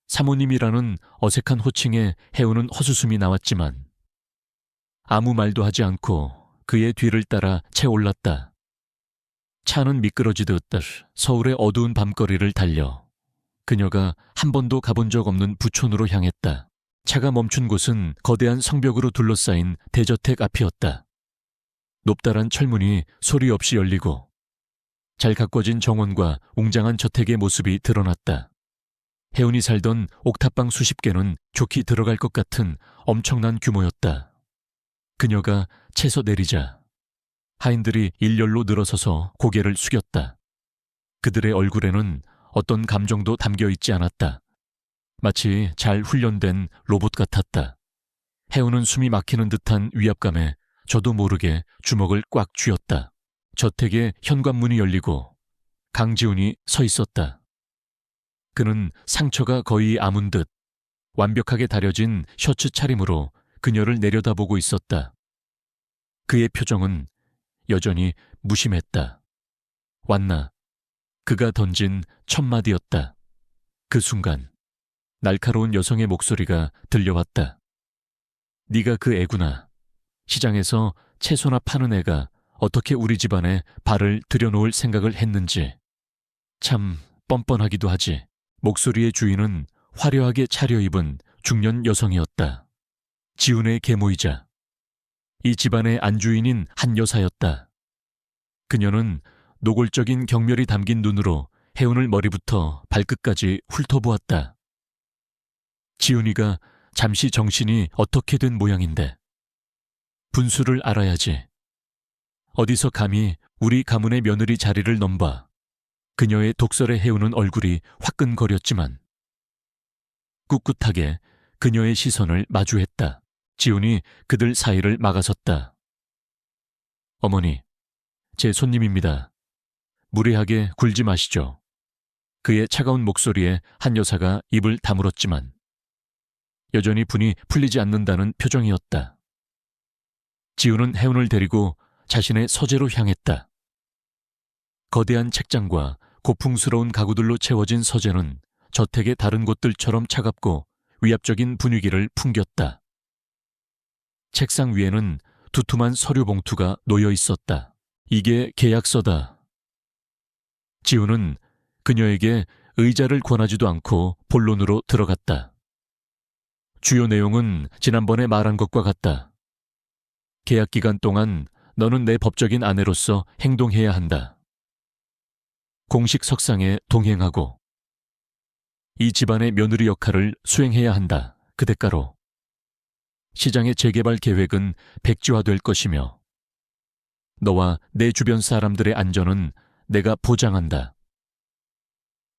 사모님이라는 어색한 호칭에 혜운은 헛웃음이 나왔지만 아무 말도 하지 않고 그의 뒤를 따라 채 올랐다. 차는 미끄러지듯 서울의 어두운 밤거리를 달려 그녀가 한 번도 가본 적 없는 부촌으로 향했다. 차가 멈춘 곳은 거대한 성벽으로 둘러싸인 대저택 앞이었다. 높다란 철문이 소리 없이 열리고 잘 가꿔진 정원과 웅장한 저택의 모습이 드러났다. 혜운이 살던 옥탑방 수십 개는 좋게 들어갈 것 같은 엄청난 규모였다. 그녀가 채서 내리자 하인들이 일렬로 늘어서서 고개를 숙였다. 그들의 얼굴에는 어떤 감정도 담겨 있지 않았다. 마치 잘 훈련된 로봇 같았다. 혜운은 숨이 막히는 듯한 위압감에 저도 모르게 주먹을 꽉 쥐었다. 저택의 현관문이 열리고 강지훈이 서 있었다. 그는 상처가 거의 아문 듯 완벽하게 다려진 셔츠 차림으로 그녀를 내려다보고 있었다. 그의 표정은 여전히 무심했다. 왔나? 그가 던진 첫 마디였다. 그 순간 날카로운 여성의 목소리가 들려왔다. 네가 그 애구나. 시장에서 채소나 파는 애가 어떻게 우리 집안에 발을 들여놓을 생각을 했는지. 참 뻔뻔하기도 하지. 목소리의 주인은 화려하게 차려입은 중년 여성이었다. 지훈의 계모이자 이 집안의 안주인인 한 여사였다. 그녀는 노골적인 경멸이 담긴 눈으로 혜운을 머리부터 발끝까지 훑어보았다. 지훈이가 잠시 정신이 어떻게 된 모양인데. 분수를 알아야지. 어디서 감히 우리 가문의 며느리 자리를 넘봐. 그녀의 독설에 해우는 얼굴이 화끈거렸지만 꿋꿋하게 그녀의 시선을 마주했다. 지훈이 그들 사이를 막아섰다. 어머니, 제 손님입니다. 무례하게 굴지 마시죠. 그의 차가운 목소리에 한 여사가 입을 다물었지만 여전히 분이 풀리지 않는다는 표정이었다. 지훈은 혜운을 데리고 자신의 서재로 향했다. 거대한 책장과 고풍스러운 가구들로 채워진 서재는 저택의 다른 곳들처럼 차갑고 위압적인 분위기를 풍겼다. 책상 위에는 두툼한 서류 봉투가 놓여 있었다. 이게 계약서다. 지훈은 그녀에게 의자를 권하지도 않고 본론으로 들어갔다. 주요 내용은 지난번에 말한 것과 같다. 계약 기간 동안 너는 내 법적인 아내로서 행동해야 한다. 공식 석상에 동행하고 이 집안의 며느리 역할을 수행해야 한다. 그 대가로 시장의 재개발 계획은 백지화될 것이며 너와 내 주변 사람들의 안전은 내가 보장한다.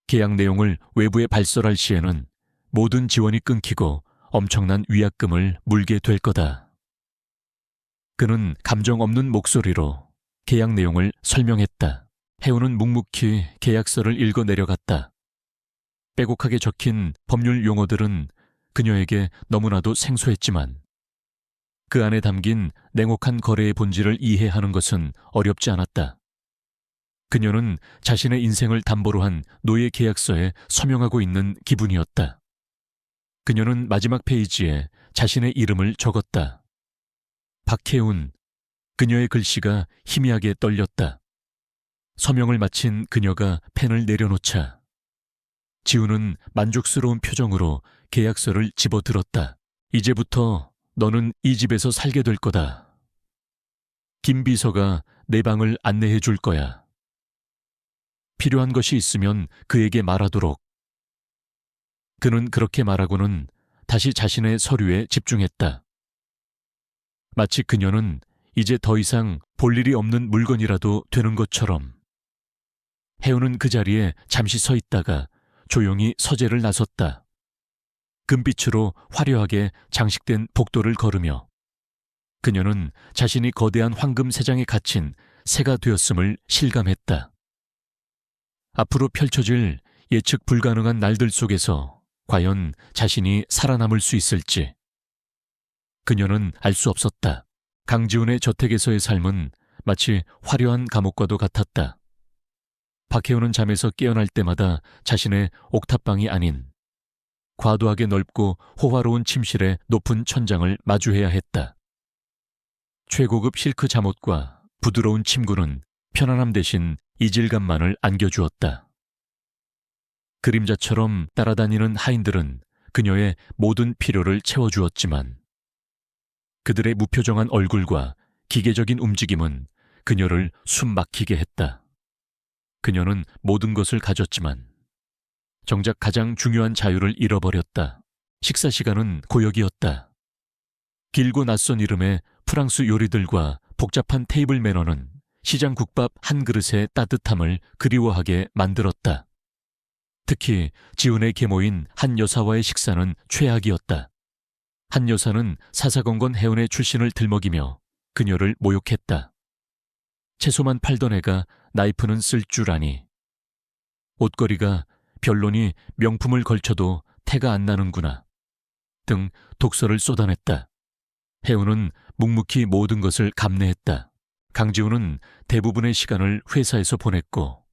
계약 내용을 외부에 발설할 시에는 모든 지원이 끊기고 엄청난 위약금을 물게 될 거다. 그는 감정 없는 목소리로 계약 내용을 설명했다. 혜운은 묵묵히 계약서를 읽어 내려갔다. 빼곡하게 적힌 법률 용어들은 그녀에게 너무나도 생소했지만 그 안에 담긴 냉혹한 거래의 본질을 이해하는 것은 어렵지 않았다. 그녀는 자신의 인생을 담보로 한 노예 계약서에 서명하고 있는 기분이었다. 그녀는 마지막 페이지에 자신의 이름을 적었다. 박혜운. 그녀의 글씨가 희미하게 떨렸다. 서명을 마친 그녀가 펜을 내려놓자 지훈은 만족스러운 표정으로 계약서를 집어들었다. 이제부터 너는 이 집에서 살게 될 거다. 김 비서가 내 방을 안내해 줄 거야. 필요한 것이 있으면 그에게 말하도록. 그는 그렇게 말하고는 다시 자신의 서류에 집중했다. 마치 그녀는 이제 더 이상 볼 일이 없는 물건이라도 되는 것처럼. 혜운은 그 자리에 잠시 서 있다가 조용히 서재를 나섰다. 금빛으로 화려하게 장식된 복도를 걸으며 그녀는 자신이 거대한 황금 세장에 갇힌 새가 되었음을 실감했다. 앞으로 펼쳐질 예측 불가능한 날들 속에서 과연 자신이 살아남을 수 있을지 그녀는 알 수 없었다. 강지훈의 저택에서의 삶은 마치 화려한 감옥과도 같았다. 박혜운은 잠에서 깨어날 때마다 자신의 옥탑방이 아닌 과도하게 넓고 호화로운 침실의 높은 천장을 마주해야 했다. 최고급 실크 잠옷과 부드러운 침구는 편안함 대신 이질감만을 안겨주었다. 그림자처럼 따라다니는 하인들은 그녀의 모든 필요를 채워주었지만 그들의 무표정한 얼굴과 기계적인 움직임은 그녀를 숨 막히게 했다. 그녀는 모든 것을 가졌지만 정작 가장 중요한 자유를 잃어버렸다. 식사 시간은 고역이었다. 길고 낯선 이름의 프랑스 요리들과 복잡한 테이블 매너는 시장 국밥 한 그릇의 따뜻함을 그리워하게 만들었다. 특히 지훈의 계모인 한 여사와의 식사는 최악이었다. 한 여사는 사사건건 해운의 출신을 들먹이며 그녀를 모욕했다. 채소만 팔던 애가 나이프는 쓸 줄 아니. 옷걸이가 별론이 명품을 걸쳐도 태가 안 나는구나. 등 독설을 쏟아냈다. 해운은 묵묵히 모든 것을 감내했다. 강지훈은 대부분의 시간을 회사에서 보냈고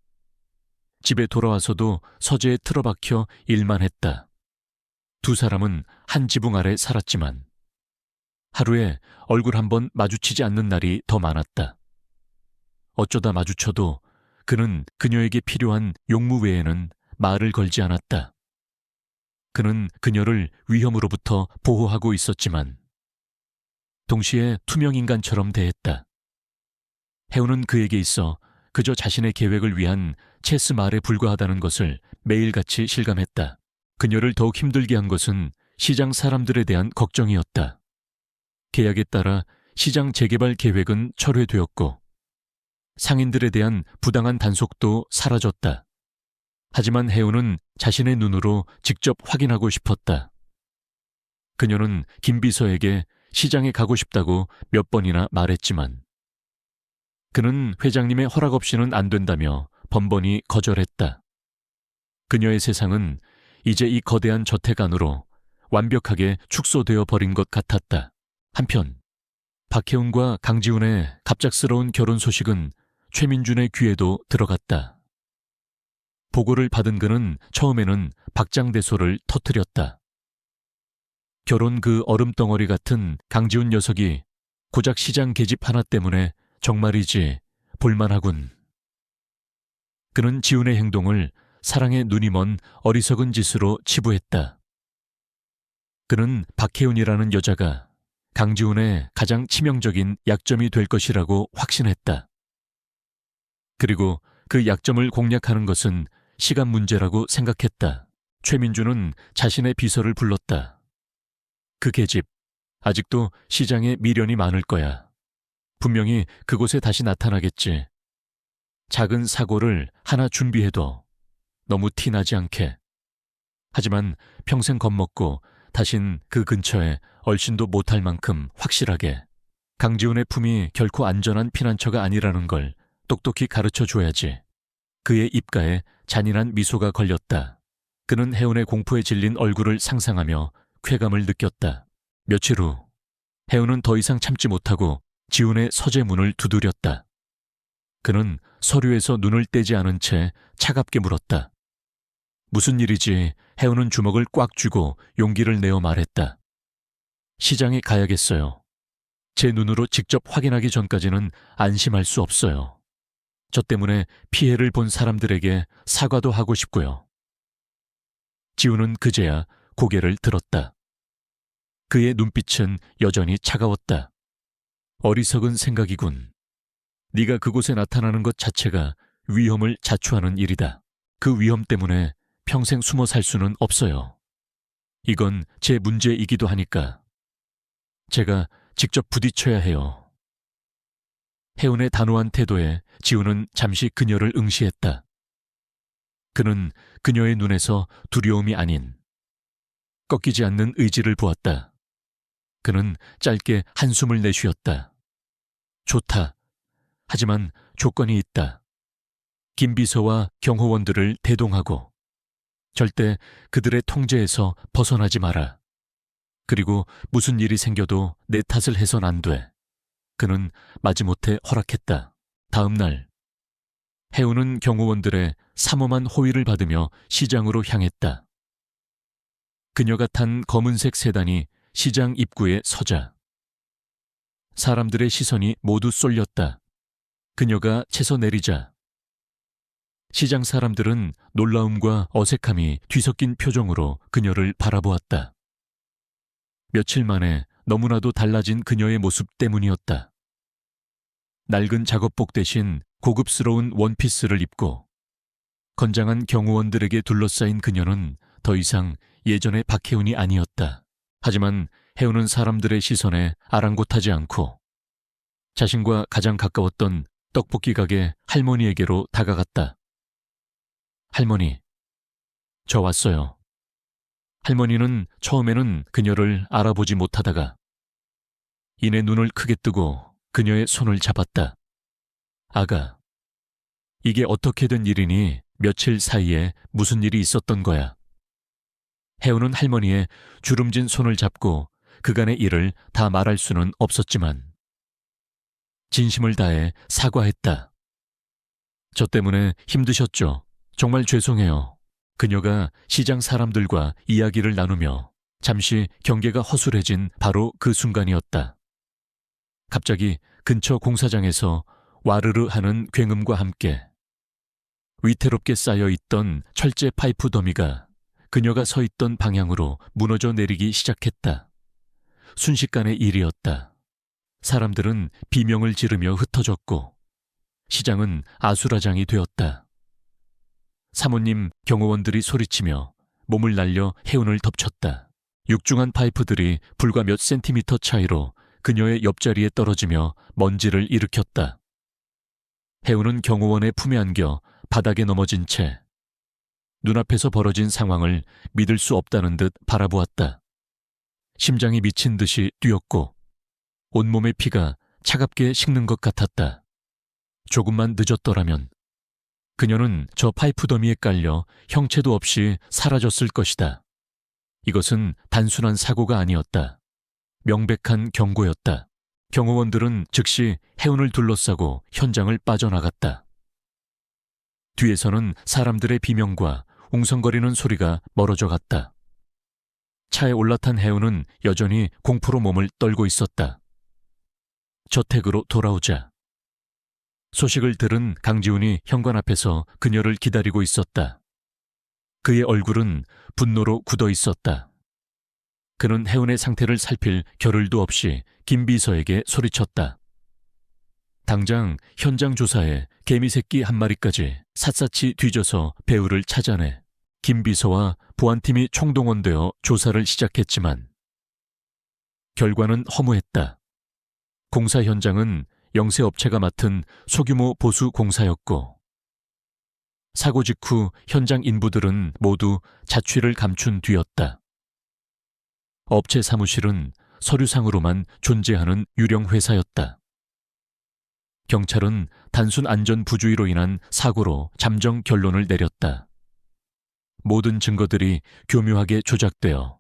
집에 돌아와서도 서재에 틀어박혀 일만 했다. 두 사람은 한 지붕 아래 살았지만 하루에 얼굴 한번 마주치지 않는 날이 더 많았다. 어쩌다 마주쳐도 그는 그녀에게 필요한 용무 외에는 말을 걸지 않았다. 그는 그녀를 위험으로부터 보호하고 있었지만 동시에 투명인간처럼 대했다. 해운은 그에게 있어 그저 자신의 계획을 위한 체스 말에 불과하다는 것을 매일같이 실감했다. 그녀를 더욱 힘들게 한 것은 시장 사람들에 대한 걱정이었다. 계약에 따라 시장 재개발 계획은 철회되었고 상인들에 대한 부당한 단속도 사라졌다. 하지만 해운은 자신의 눈으로 직접 확인하고 싶었다. 그녀는 김 비서에게 시장에 가고 싶다고 몇 번이나 말했지만 그는 회장님의 허락 없이는 안 된다며 번번이 거절했다. 그녀의 세상은 이제 이 거대한 저택 안으로 완벽하게 축소되어 버린 것 같았다. 한편 박혜운과 강지훈의 갑작스러운 결혼 소식은 최민준의 귀에도 들어갔다. 보고를 받은 그는 처음에는 박장대소를 터뜨렸다. 결혼 그 얼음덩어리 같은 강지훈 녀석이 고작 시장 계집 하나 때문에 정말이지 볼만하군. 그는 지훈의 행동을 사랑에 눈이 먼 어리석은 짓으로 치부했다. 그는 박혜운이라는 여자가 강지훈의 가장 치명적인 약점이 될 것이라고 확신했다. 그리고 그 약점을 공략하는 것은 시간 문제라고 생각했다. 최민주는 자신의 비서를 불렀다. 그 계집, 아직도 시장에 미련이 많을 거야. 분명히 그곳에 다시 나타나겠지. 작은 사고를 하나 준비해둬. 너무 티나지 않게. 하지만 평생 겁먹고 다신 그 근처에 얼씬도 못할 만큼 확실하게. 강지훈의 품이 결코 안전한 피난처가 아니라는 걸 똑똑히 가르쳐줘야지. 그의 입가에 잔인한 미소가 걸렸다. 그는 해운의 공포에 질린 얼굴을 상상하며 쾌감을 느꼈다. 며칠 후 해운은 더 이상 참지 못하고 지훈의 서재 문을 두드렸다. 그는 서류에서 눈을 떼지 않은 채 차갑게 물었다. 무슨 일이지? 해운은 주먹을 꽉 쥐고 용기를 내어 말했다. 시장에 가야겠어요. 제 눈으로 직접 확인하기 전까지는 안심할 수 없어요. 저 때문에 피해를 본 사람들에게 사과도 하고 싶고요. 지훈은 그제야 고개를 들었다. 그의 눈빛은 여전히 차가웠다. 어리석은 생각이군. 네가 그곳에 나타나는 것 자체가 위험을 자초하는 일이다. 그 위험 때문에 평생 숨어 살 수는 없어요. 이건 제 문제이기도 하니까. 제가 직접 부딪혀야 해요. 해운의 단호한 태도에 지훈은 잠시 그녀를 응시했다. 그는 그녀의 눈에서 두려움이 아닌 꺾이지 않는 의지를 보았다. 그는 짧게 한숨을 내쉬었다. 좋다. 하지만 조건이 있다. 김 비서와 경호원들을 대동하고 절대 그들의 통제에서 벗어나지 마라. 그리고 무슨 일이 생겨도 내 탓을 해선 안 돼. 그는 마지못해 허락했다. 다음 날 해운은 경호원들의 삼엄한 호위를 받으며 시장으로 향했다. 그녀가 탄 검은색 세단이 시장 입구에 서자 사람들의 시선이 모두 쏠렸다. 그녀가 채서 내리자 시장 사람들은 놀라움과 어색함이 뒤섞인 표정으로 그녀를 바라보았다. 며칠 만에 너무나도 달라진 그녀의 모습 때문이었다. 낡은 작업복 대신 고급스러운 원피스를 입고 건장한 경호원들에게 둘러싸인 그녀는 더 이상 예전의 박혜운이 아니었다. 하지만 혜운은 사람들의 시선에 아랑곳하지 않고 자신과 가장 가까웠던 떡볶이 가게 할머니에게로 다가갔다. 할머니, 저 왔어요. 할머니는 처음에는 그녀를 알아보지 못하다가 이내 눈을 크게 뜨고 그녀의 손을 잡았다. 아가, 이게 어떻게 된 일이니? 며칠 사이에 무슨 일이 있었던 거야? 혜운은 할머니의 주름진 손을 잡고 그간의 일을 다 말할 수는 없었지만 진심을 다해 사과했다. 저 때문에 힘드셨죠? 정말 죄송해요. 그녀가 시장 사람들과 이야기를 나누며 잠시 경계가 허술해진 바로 그 순간이었다. 갑자기 근처 공사장에서 와르르 하는 굉음과 함께 위태롭게 쌓여있던 철제 파이프 더미가 그녀가 서 있던 방향으로 무너져 내리기 시작했다. 순식간의 일이었다. 사람들은 비명을 지르며 흩어졌고 시장은 아수라장이 되었다. 사모님, 경호원들이 소리치며 몸을 날려 혜운을 덮쳤다. 육중한 파이프들이 불과 몇 센티미터 차이로 그녀의 옆자리에 떨어지며 먼지를 일으켰다. 혜운은 경호원의 품에 안겨 바닥에 넘어진 채 눈앞에서 벌어진 상황을 믿을 수 없다는 듯 바라보았다. 심장이 미친 듯이 뛰었고 온몸의 피가 차갑게 식는 것 같았다. 조금만 늦었더라면 그녀는 저 파이프 더미에 깔려 형체도 없이 사라졌을 것이다. 이것은 단순한 사고가 아니었다. 명백한 경고였다. 경호원들은 즉시 혜운을 둘러싸고 현장을 빠져나갔다. 뒤에서는 사람들의 비명과 웅성거리는 소리가 멀어져 갔다. 차에 올라탄 혜운은 여전히 공포로 몸을 떨고 있었다. 저택으로 돌아오자 소식을 들은 강지훈이 현관 앞에서 그녀를 기다리고 있었다. 그의 얼굴은 분노로 굳어 있었다. 그는 혜운의 상태를 살필 겨를도 없이 김 비서에게 소리쳤다. 당장 현장 조사에 개미 새끼 한 마리까지 샅샅이 뒤져서 배우를 찾아내 김 비서와 보안팀이 총동원되어 조사를 시작했지만 결과는 허무했다. 공사 현장은 영세업체가 맡은 소규모 보수 공사였고 사고 직후 현장 인부들은 모두 자취를 감춘 뒤였다. 업체 사무실은 서류상으로만 존재하는 유령 회사였다. 경찰은 단순 안전 부주의로 인한 사고로 잠정 결론을 내렸다. 모든 증거들이 교묘하게 조작되어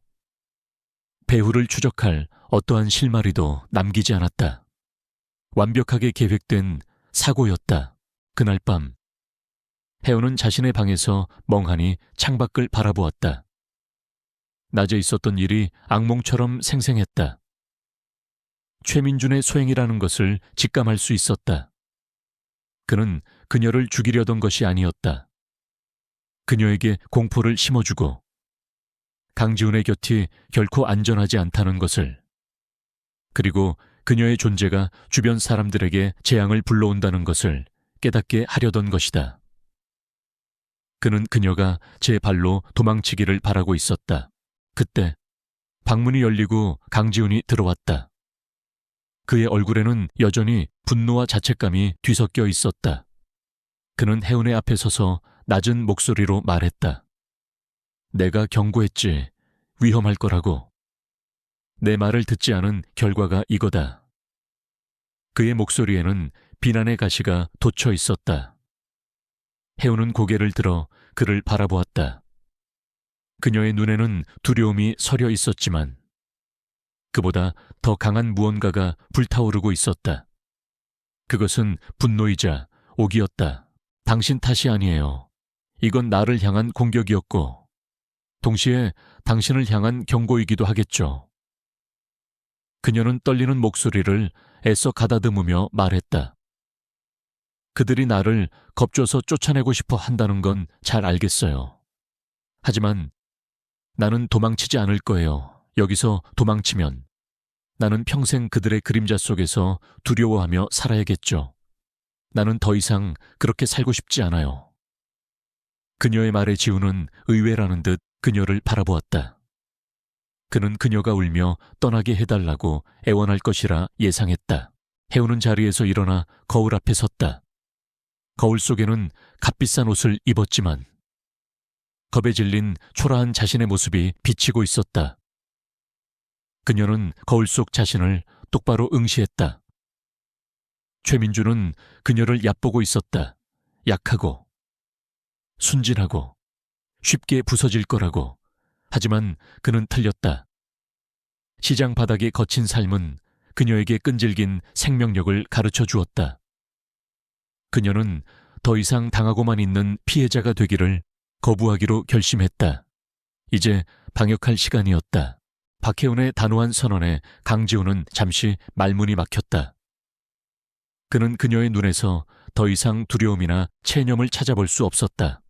배후를 추적할 어떠한 실마리도 남기지 않았다. 완벽하게 계획된 사고였다. 그날 밤 혜운은 자신의 방에서 멍하니 창밖을 바라보았다. 낮에 있었던 일이 악몽처럼 생생했다. 최민준의 소행이라는 것을 직감할 수 있었다. 그는 그녀를 죽이려던 것이 아니었다. 그녀에게 공포를 심어주고 강지훈의 곁이 결코 안전하지 않다는 것을, 그리고 그녀의 존재가 주변 사람들에게 재앙을 불러온다는 것을 깨닫게 하려던 것이다. 그는 그녀가 제 발로 도망치기를 바라고 있었다. 그때 방문이 열리고 강지훈이 들어왔다. 그의 얼굴에는 여전히 분노와 자책감이 뒤섞여 있었다. 그는 혜운의 앞에 서서 낮은 목소리로 말했다. 내가 경고했지. 위험할 거라고. 내 말을 듣지 않은 결과가 이거다. 그의 목소리에는 비난의 가시가 돋쳐 있었다. 혜운은 고개를 들어 그를 바라보았다. 그녀의 눈에는 두려움이 서려 있었지만 그보다 더 강한 무언가가 불타오르고 있었다. 그것은 분노이자 옥이었다. 당신 탓이 아니에요. 이건 나를 향한 공격이었고 동시에 당신을 향한 경고이기도 하겠죠. 그녀는 떨리는 목소리를 애써 가다듬으며 말했다. 그들이 나를 겁줘서 쫓아내고 싶어 한다는 건 잘 알겠어요. 하지만 나는 도망치지 않을 거예요. 여기서 도망치면 나는 평생 그들의 그림자 속에서 두려워하며 살아야겠죠. 나는 더 이상 그렇게 살고 싶지 않아요. 그녀의 말에 지우는 의외라는 듯 그녀를 바라보았다. 그는 그녀가 울며 떠나게 해달라고 애원할 것이라 예상했다. 해우는 자리에서 일어나 거울 앞에 섰다. 거울 속에는 값비싼 옷을 입었지만 겁에 질린 초라한 자신의 모습이 비치고 있었다. 그녀는 거울 속 자신을 똑바로 응시했다. 최민주는 그녀를 얕보고 있었다. 약하고 순진하고 쉽게 부서질 거라고. 하지만 그는 틀렸다. 시장 바닥의 거친 삶은 그녀에게 끈질긴 생명력을 가르쳐 주었다. 그녀는 더 이상 당하고만 있는 피해자가 되기를 거부하기로 결심했다. 이제 방역할 시간이었다. 박혜운의 단호한 선언에 강지훈은 잠시 말문이 막혔다. 그는 그녀의 눈에서 더 이상 두려움이나 체념을 찾아볼 수 없었다.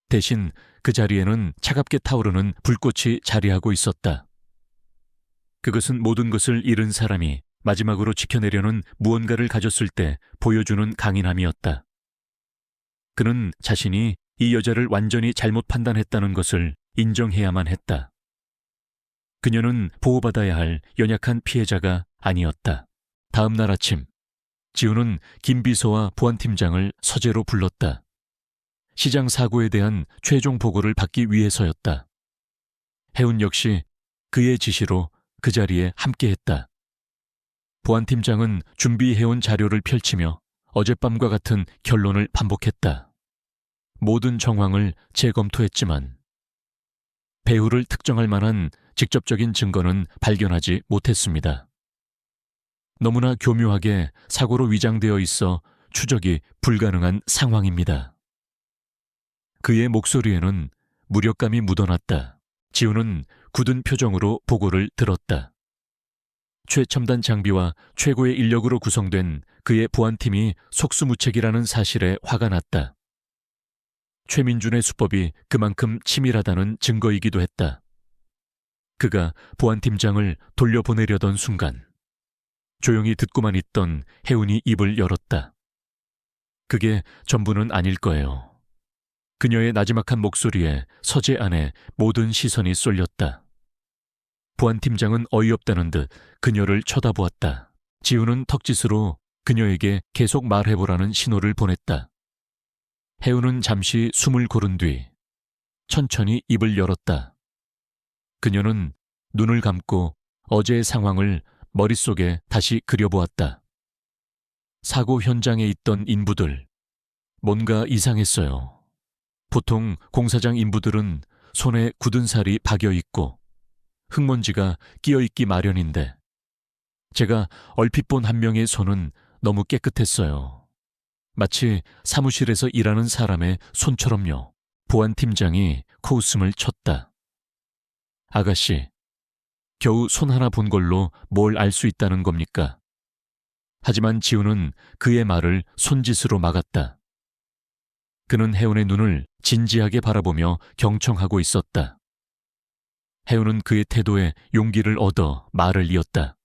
대신 그 자리에는 차갑게 타오르는 불꽃이 자리하고 있었다. 그것은 모든 것을 잃은 사람이 마지막으로 지켜내려는 무언가를 가졌을 때 보여주는 강인함이었다. 그는 자신이 이 여자를 완전히 잘못 판단했다는 것을 인정해야만 했다. 그녀는 보호받아야 할 연약한 피해자가 아니었다. 다음 날 아침, 지우는 김 비서와 보안팀장을 서재로 불렀다. 시장 사고에 대한 최종 보고를 받기 위해서였다. 해운 역시 그의 지시로 그 자리에 함께했다. 보안팀장은 준비해온 자료를 펼치며 어젯밤과 같은 결론을 반복했다. 모든 정황을 재검토했지만 배우를 특정할 만한 직접적인 증거는 발견하지 못했습니다. 너무나 교묘하게 사고로 위장되어 있어 추적이 불가능한 상황입니다. 그의 목소리에는 무력감이 묻어났다. 지우는 굳은 표정으로 보고를 들었다. 최첨단 장비와 최고의 인력으로 구성된 그의 보안팀이 속수무책이라는 사실에 화가 났다. 최민준의 수법이 그만큼 치밀하다는 증거이기도 했다. 그가 보안팀장을 돌려보내려던 순간 조용히 듣고만 있던 해운이 입을 열었다. 그게 전부는 아닐 거예요. 그녀의 나지막한 목소리에 서재 안에 모든 시선이 쏠렸다. 보안팀장은 어이없다는 듯 그녀를 쳐다보았다. 지우는 턱짓으로 그녀에게 계속 말해보라는 신호를 보냈다. 해운은 잠시 숨을 고른 뒤 천천히 입을 열었다. 그녀는 눈을 감고 어제의 상황을 머릿속에 다시 그려보았다. 사고 현장에 있던 인부들, 뭔가 이상했어요. 보통 공사장 인부들은 손에 굳은 살이 박여 있고 흙먼지가 끼어 있기 마련인데 제가 얼핏 본 한 명의 손은 너무 깨끗했어요. 마치 사무실에서 일하는 사람의 손처럼요. 보안팀장이 코웃음을 쳤다. 아가씨, 겨우 손 하나 본 걸로 뭘 알 수 있다는 겁니까? 하지만 지우는 그의 말을 손짓으로 막았다. 그는 해운의 눈을 진지하게 바라보며 경청하고 있었다. 해운은 그의 태도에 용기를 얻어 말을 이었다.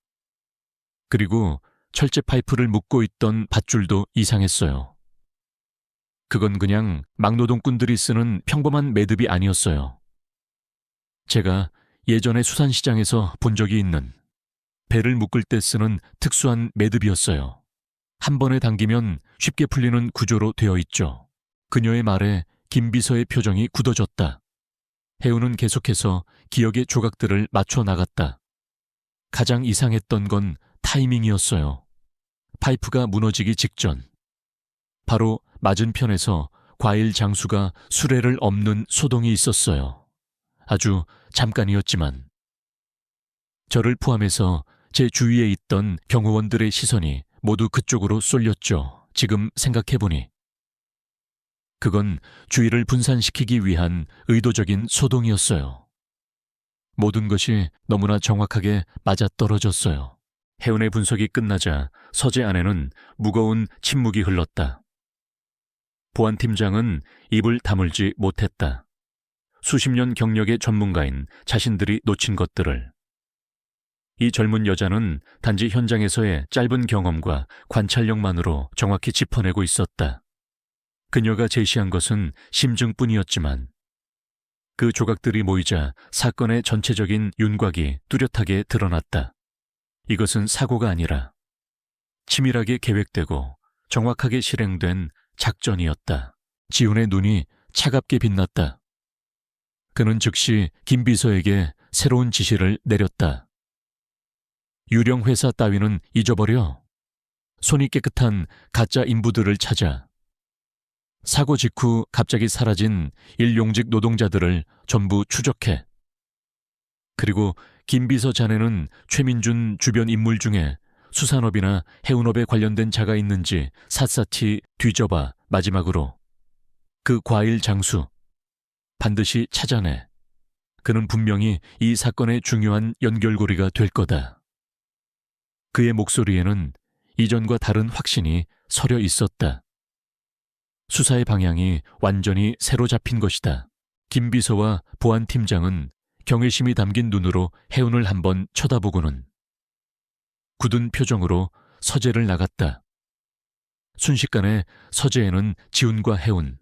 그리고 철제 파이프를 묶고 있던 밧줄도 이상했어요. 그건 그냥 막노동꾼들이 쓰는 평범한 매듭이 아니었어요. 제가 예전에 수산시장에서 본 적이 있는 배를 묶을 때 쓰는 특수한 매듭이었어요. 한 번에 당기면 쉽게 풀리는 구조로 되어 있죠. 그녀의 말에 김 비서의 표정이 굳어졌다. 해운은 계속해서 기억의 조각들을 맞춰 나갔다. 가장 이상했던 건 타이밍이었어요. 파이프가 무너지기 직전. 바로 맞은편에서 과일 장수가 수레를 엎는 소동이 있었어요. 아주 잠깐이었지만. 저를 포함해서 제 주위에 있던 경호원들의 시선이 모두 그쪽으로 쏠렸죠. 지금 생각해보니. 그건 주의를 분산시키기 위한 의도적인 소동이었어요. 모든 것이 너무나 정확하게 맞아떨어졌어요. 해운의 분석이 끝나자 서재 안에는 무거운 침묵이 흘렀다. 보안팀장은 입을 다물지 못했다. 수십 년 경력의 전문가인 자신들이 놓친 것들을. 이 젊은 여자는 단지 현장에서의 짧은 경험과 관찰력만으로 정확히 짚어내고 있었다. 그녀가 제시한 것은 심증뿐이었지만 그 조각들이 모이자 사건의 전체적인 윤곽이 뚜렷하게 드러났다. 이것은 사고가 아니라 치밀하게 계획되고 정확하게 실행된 작전이었다. 지훈의 눈이 차갑게 빛났다. 그는 즉시 김 비서에게 새로운 지시를 내렸다. 유령 회사 따위는 잊어버려. 손이 깨끗한 가짜 인부들을 찾아 사고 직후 갑자기 사라진 일용직 노동자들을 전부 추적해. 그리고 김 비서 자네는 최민준 주변 인물 중에 수산업이나 해운업에 관련된 자가 있는지 샅샅이 뒤져봐. 마지막으로 그 과일 장수 반드시 찾아내. 그는 분명히 이 사건의 중요한 연결고리가 될 거다. 그의 목소리에는 이전과 다른 확신이 서려 있었다. 수사의 방향이 완전히 새로 잡힌 것이다. 김 비서와 보안팀장은 경외심이 담긴 눈으로 해운을 한번 쳐다보고는 굳은 표정으로 서재를 나갔다. 순식간에 서재에는 지훈과 해운,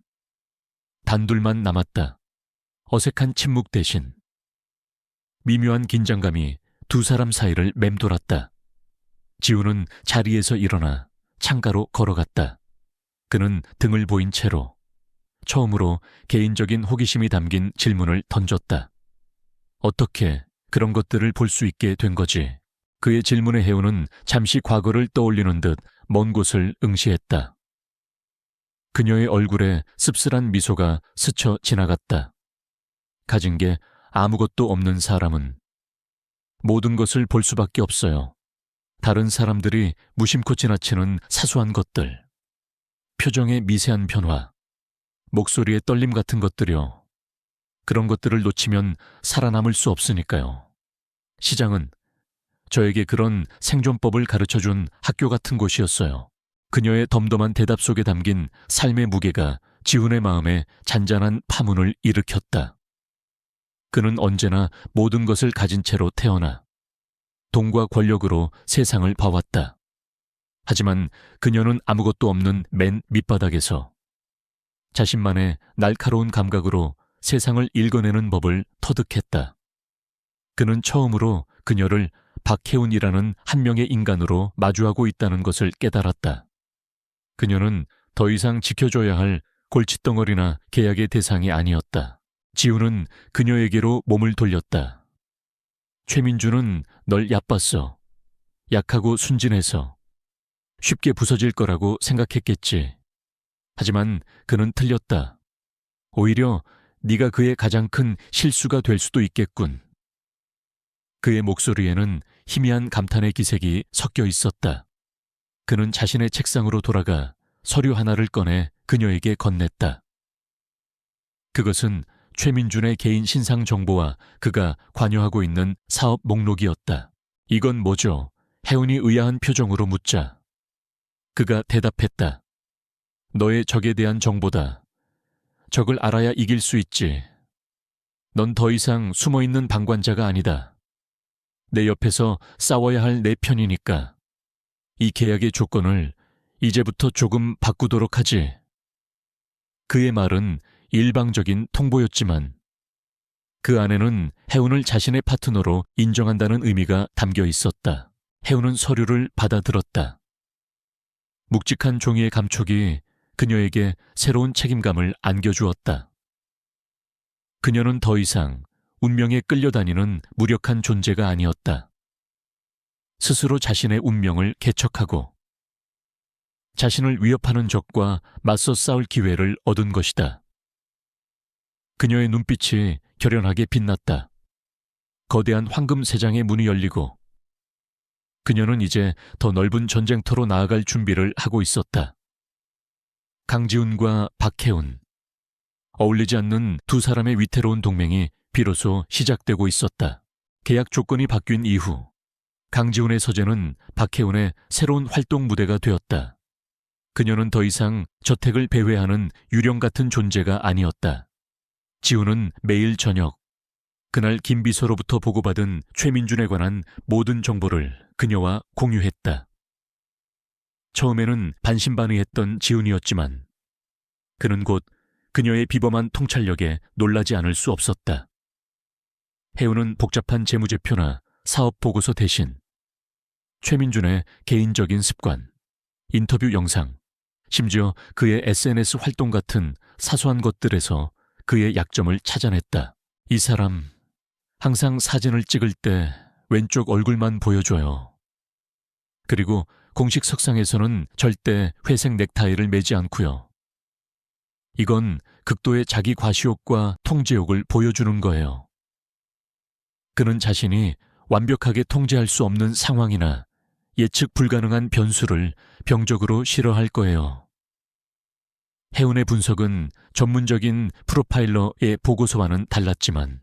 단둘만 남았다. 어색한 침묵 대신 미묘한 긴장감이 두 사람 사이를 맴돌았다. 지훈은 자리에서 일어나 창가로 걸어갔다. 그는 등을 보인 채로 처음으로 개인적인 호기심이 담긴 질문을 던졌다. 어떻게 그런 것들을 볼 수 있게 된 거지? 그의 질문에 해운은 잠시 과거를 떠올리는 듯 먼 곳을 응시했다. 그녀의 얼굴에 씁쓸한 미소가 스쳐 지나갔다. 가진 게 아무것도 없는 사람은 모든 것을 볼 수밖에 없어요. 다른 사람들이 무심코 지나치는 사소한 것들, 표정의 미세한 변화, 목소리의 떨림 같은 것들이요. 그런 것들을 놓치면 살아남을 수 없으니까요. 시장은 저에게 그런 생존법을 가르쳐준 학교 같은 곳이었어요. 그녀의 덤덤한 대답 속에 담긴 삶의 무게가 지훈의 마음에 잔잔한 파문을 일으켰다. 그는 언제나 모든 것을 가진 채로 태어나 돈과 권력으로 세상을 봐왔다. 하지만 그녀는 아무것도 없는 맨 밑바닥에서 자신만의 날카로운 감각으로 세상을 읽어내는 법을 터득했다. 그는 처음으로 그녀를 박해운이라는 한 명의 인간으로 마주하고 있다는 것을 깨달았다. 그녀는 더 이상 지켜줘야 할 골칫덩어리나 계약의 대상이 아니었다. 지훈은 그녀에게로 몸을 돌렸다. 최민주는 널 얕봤어. 약하고 순진해서 쉽게 부서질 거라고 생각했겠지. 하지만 그는 틀렸다. 오히려 네가 그의 가장 큰 실수가 될 수도 있겠군. 그의 목소리에는 희미한 감탄의 기색이 섞여 있었다. 그는 자신의 책상으로 돌아가 서류 하나를 꺼내 그녀에게 건넸다. 그것은 최민준의 개인 신상 정보와 그가 관여하고 있는 사업 목록이었다. 이건 뭐죠? 해운이 의아한 표정으로 묻자 그가 대답했다. 너의 적에 대한 정보다. 적을 알아야 이길 수 있지. 넌 더 이상 숨어있는 방관자가 아니다. 내 옆에서 싸워야 할 내 편이니까. 이 계약의 조건을 이제부터 조금 바꾸도록 하지. 그의 말은 일방적인 통보였지만 그 안에는 해운을 자신의 파트너로 인정한다는 의미가 담겨 있었다. 해운은 서류를 받아들었다. 묵직한 종이의 감촉이 그녀에게 새로운 책임감을 안겨주었다. 그녀는 더 이상 운명에 끌려다니는 무력한 존재가 아니었다. 스스로 자신의 운명을 개척하고 자신을 위협하는 적과 맞서 싸울 기회를 얻은 것이다. 그녀의 눈빛이 결연하게 빛났다. 거대한 황금 세장의 문이 열리고 그녀는 이제 더 넓은 전쟁터로 나아갈 준비를 하고 있었다. 강지훈과 박해운, 어울리지 않는 두 사람의 위태로운 동맹이 비로소 시작되고 있었다. 계약 조건이 바뀐 이후 강지훈의 서재는 박해운의 새로운 활동 무대가 되었다. 그녀는 더 이상 저택을 배회하는 유령 같은 존재가 아니었다. 지훈은 매일 저녁 그날 김 비서로부터 보고받은 최민준에 관한 모든 정보를 그녀와 공유했다. 처음에는 반신반의했던 지훈이었지만 그는 곧 그녀의 비범한 통찰력에 놀라지 않을 수 없었다. 혜우는 복잡한 재무제표나 사업보고서 대신 최민준의 개인적인 습관, 인터뷰 영상, 심지어 그의 SNS 활동 같은 사소한 것들에서 그의 약점을 찾아냈다. 이 사람, 항상 사진을 찍을 때 왼쪽 얼굴만 보여줘요. 그리고 공식 석상에서는 절대 회색 넥타이를 매지 않고요. 이건 극도의 자기 과시욕과 통제욕을 보여주는 거예요. 그는 자신이 완벽하게 통제할 수 없는 상황이나 예측 불가능한 변수를 병적으로 싫어할 거예요. 혜운의 분석은 전문적인 프로파일러의 보고서와는 달랐지만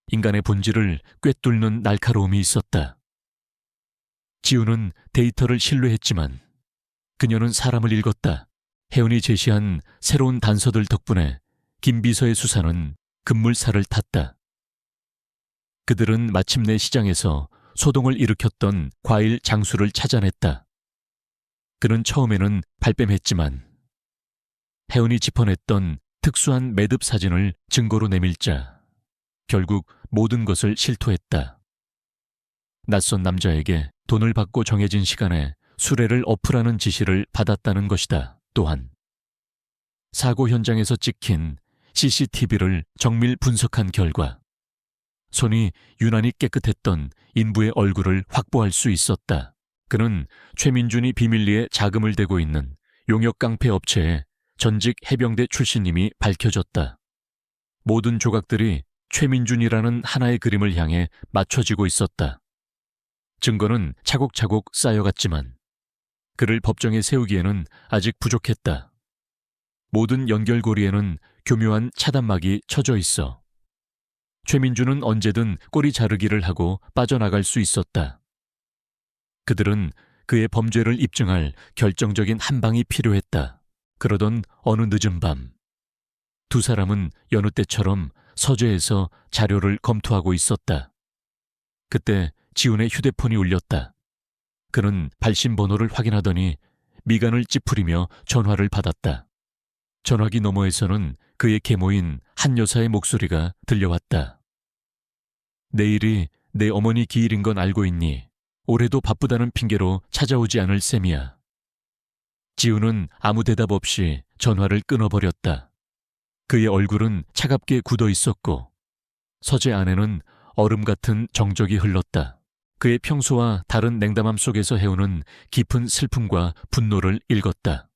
인간의 본질을 꿰뚫는 날카로움이 있었다. 지우는 데이터를 신뢰했지만 그녀는 사람을 읽었다. 혜운이 제시한 새로운 단서들 덕분에 김 비서의 수사는 급물살을 탔다. 그들은 마침내 시장에서 소동을 일으켰던 과일 장수를 찾아냈다. 그는 처음에는 발뺌했지만 혜운이 짚어냈던 특수한 매듭 사진을 증거로 내밀자 결국 모든 것을 실토했다. 낯선 남자에게 돈을 받고 정해진 시간에 수레를 엎으라는 지시를 받았다는 것이다. 또한 사고 현장에서 찍힌 CCTV를 정밀 분석한 결과 손이 유난히 깨끗했던 인부의 얼굴을 확보할 수 있었다. 그는 최민준이 비밀리에 자금을 대고 있는 용역 깡패 업체의 전직 해병대 출신임이 밝혀졌다. 모든 조각들이 최민준이라는 하나의 그림을 향해 맞춰지고 있었다. 증거는 차곡차곡 쌓여갔지만 그를 법정에 세우기에는 아직 부족했다. 모든 연결고리에는 교묘한 차단막이 쳐져 있어 최민준은 언제든 꼬리 자르기를 하고 빠져나갈 수 있었다. 그들은 그의 범죄를 입증할 결정적인 한 방이 필요했다. 그러던 어느 늦은 밤, 두 사람은 여느 때처럼 서재에서 자료를 검토하고 있었다. 그때 지훈의 휴대폰이 울렸다. 그는 발신 번호를 확인하더니 미간을 찌푸리며 전화를 받았다. 전화기 너머에서는 그의 계모인 한 여사의 목소리가 들려왔다. 내일이 내 어머니 기일인 건 알고 있니? 올해도 바쁘다는 핑계로 찾아오지 않을 셈이야. 지훈은 아무 대답 없이 전화를 끊어버렸다. 그의 얼굴은 차갑게 굳어 있었고 서재 안에는 얼음 같은 정적이 흘렀다. 그의 평소와 다른 냉담함 속에서 해오는 깊은 슬픔과 분노를 읽었다.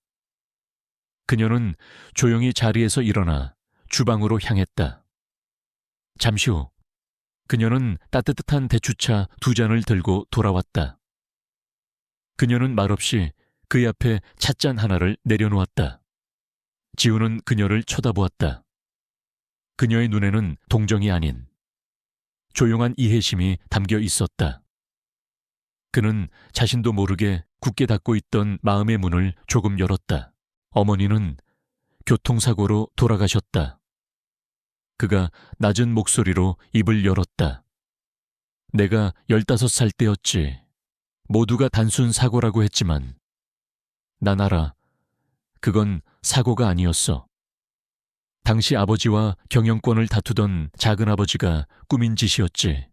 그녀는 조용히 자리에서 일어나 주방으로 향했다. 잠시 후 그녀는 따뜻한 대추차 2잔을 들고 돌아왔다. 그녀는 말없이 그의 앞에 찻잔 하나를 내려놓았다. 지우는 그녀를 쳐다보았다. 그녀의 눈에는 동정이 아닌 조용한 이해심이 담겨 있었다. 그는 자신도 모르게 굳게 닫고 있던 마음의 문을 조금 열었다. 어머니는 교통사고로 돌아가셨다. 그가 낮은 목소리로 입을 열었다. 내가 15살 때였지. 모두가 단순 사고라고 했지만 난 알아. 그건 사고가 아니었어. 당시 아버지와 경영권을 다투던 작은아버지가 꾸민 짓이었지.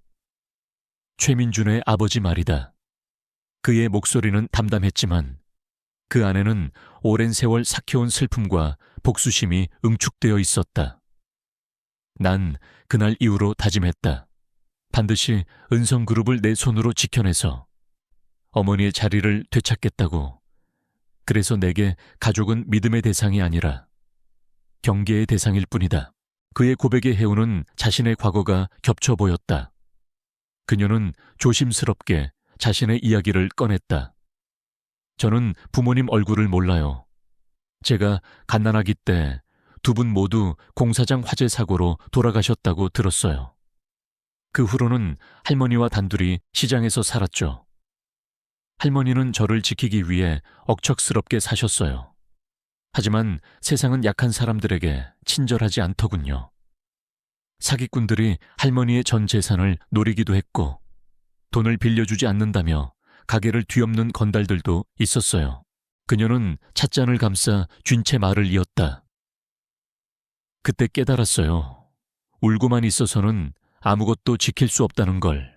최민준의 아버지 말이다. 그의 목소리는 담담했지만 그 안에는 오랜 세월 삭혀온 슬픔과 복수심이 응축되어 있었다. 난 그날 이후로 다짐했다. 반드시 은성그룹을 내 손으로 지켜내서 어머니의 자리를 되찾겠다고. 그래서 내게 가족은 믿음의 대상이 아니라 경계의 대상일 뿐이다. 그의 고백에 해오는 자신의 과거가 겹쳐 보였다. 그녀는 조심스럽게 자신의 이야기를 꺼냈다. 저는 부모님 얼굴을 몰라요. 제가 갓난아기 때 두 분 모두 공사장 화재 사고로 돌아가셨다고 들었어요. 그 후로는 할머니와 단둘이 시장에서 살았죠. 할머니는 저를 지키기 위해 억척스럽게 사셨어요. 하지만 세상은 약한 사람들에게 친절하지 않더군요. 사기꾼들이 할머니의 전 재산을 노리기도 했고 돈을 빌려주지 않는다며 가게를 뒤엎는 건달들도 있었어요. 그녀는 찻잔을 감싸 쥔 채 말을 이었다. 그때 깨달았어요. 울고만 있어서는 아무것도 지킬 수 없다는 걸.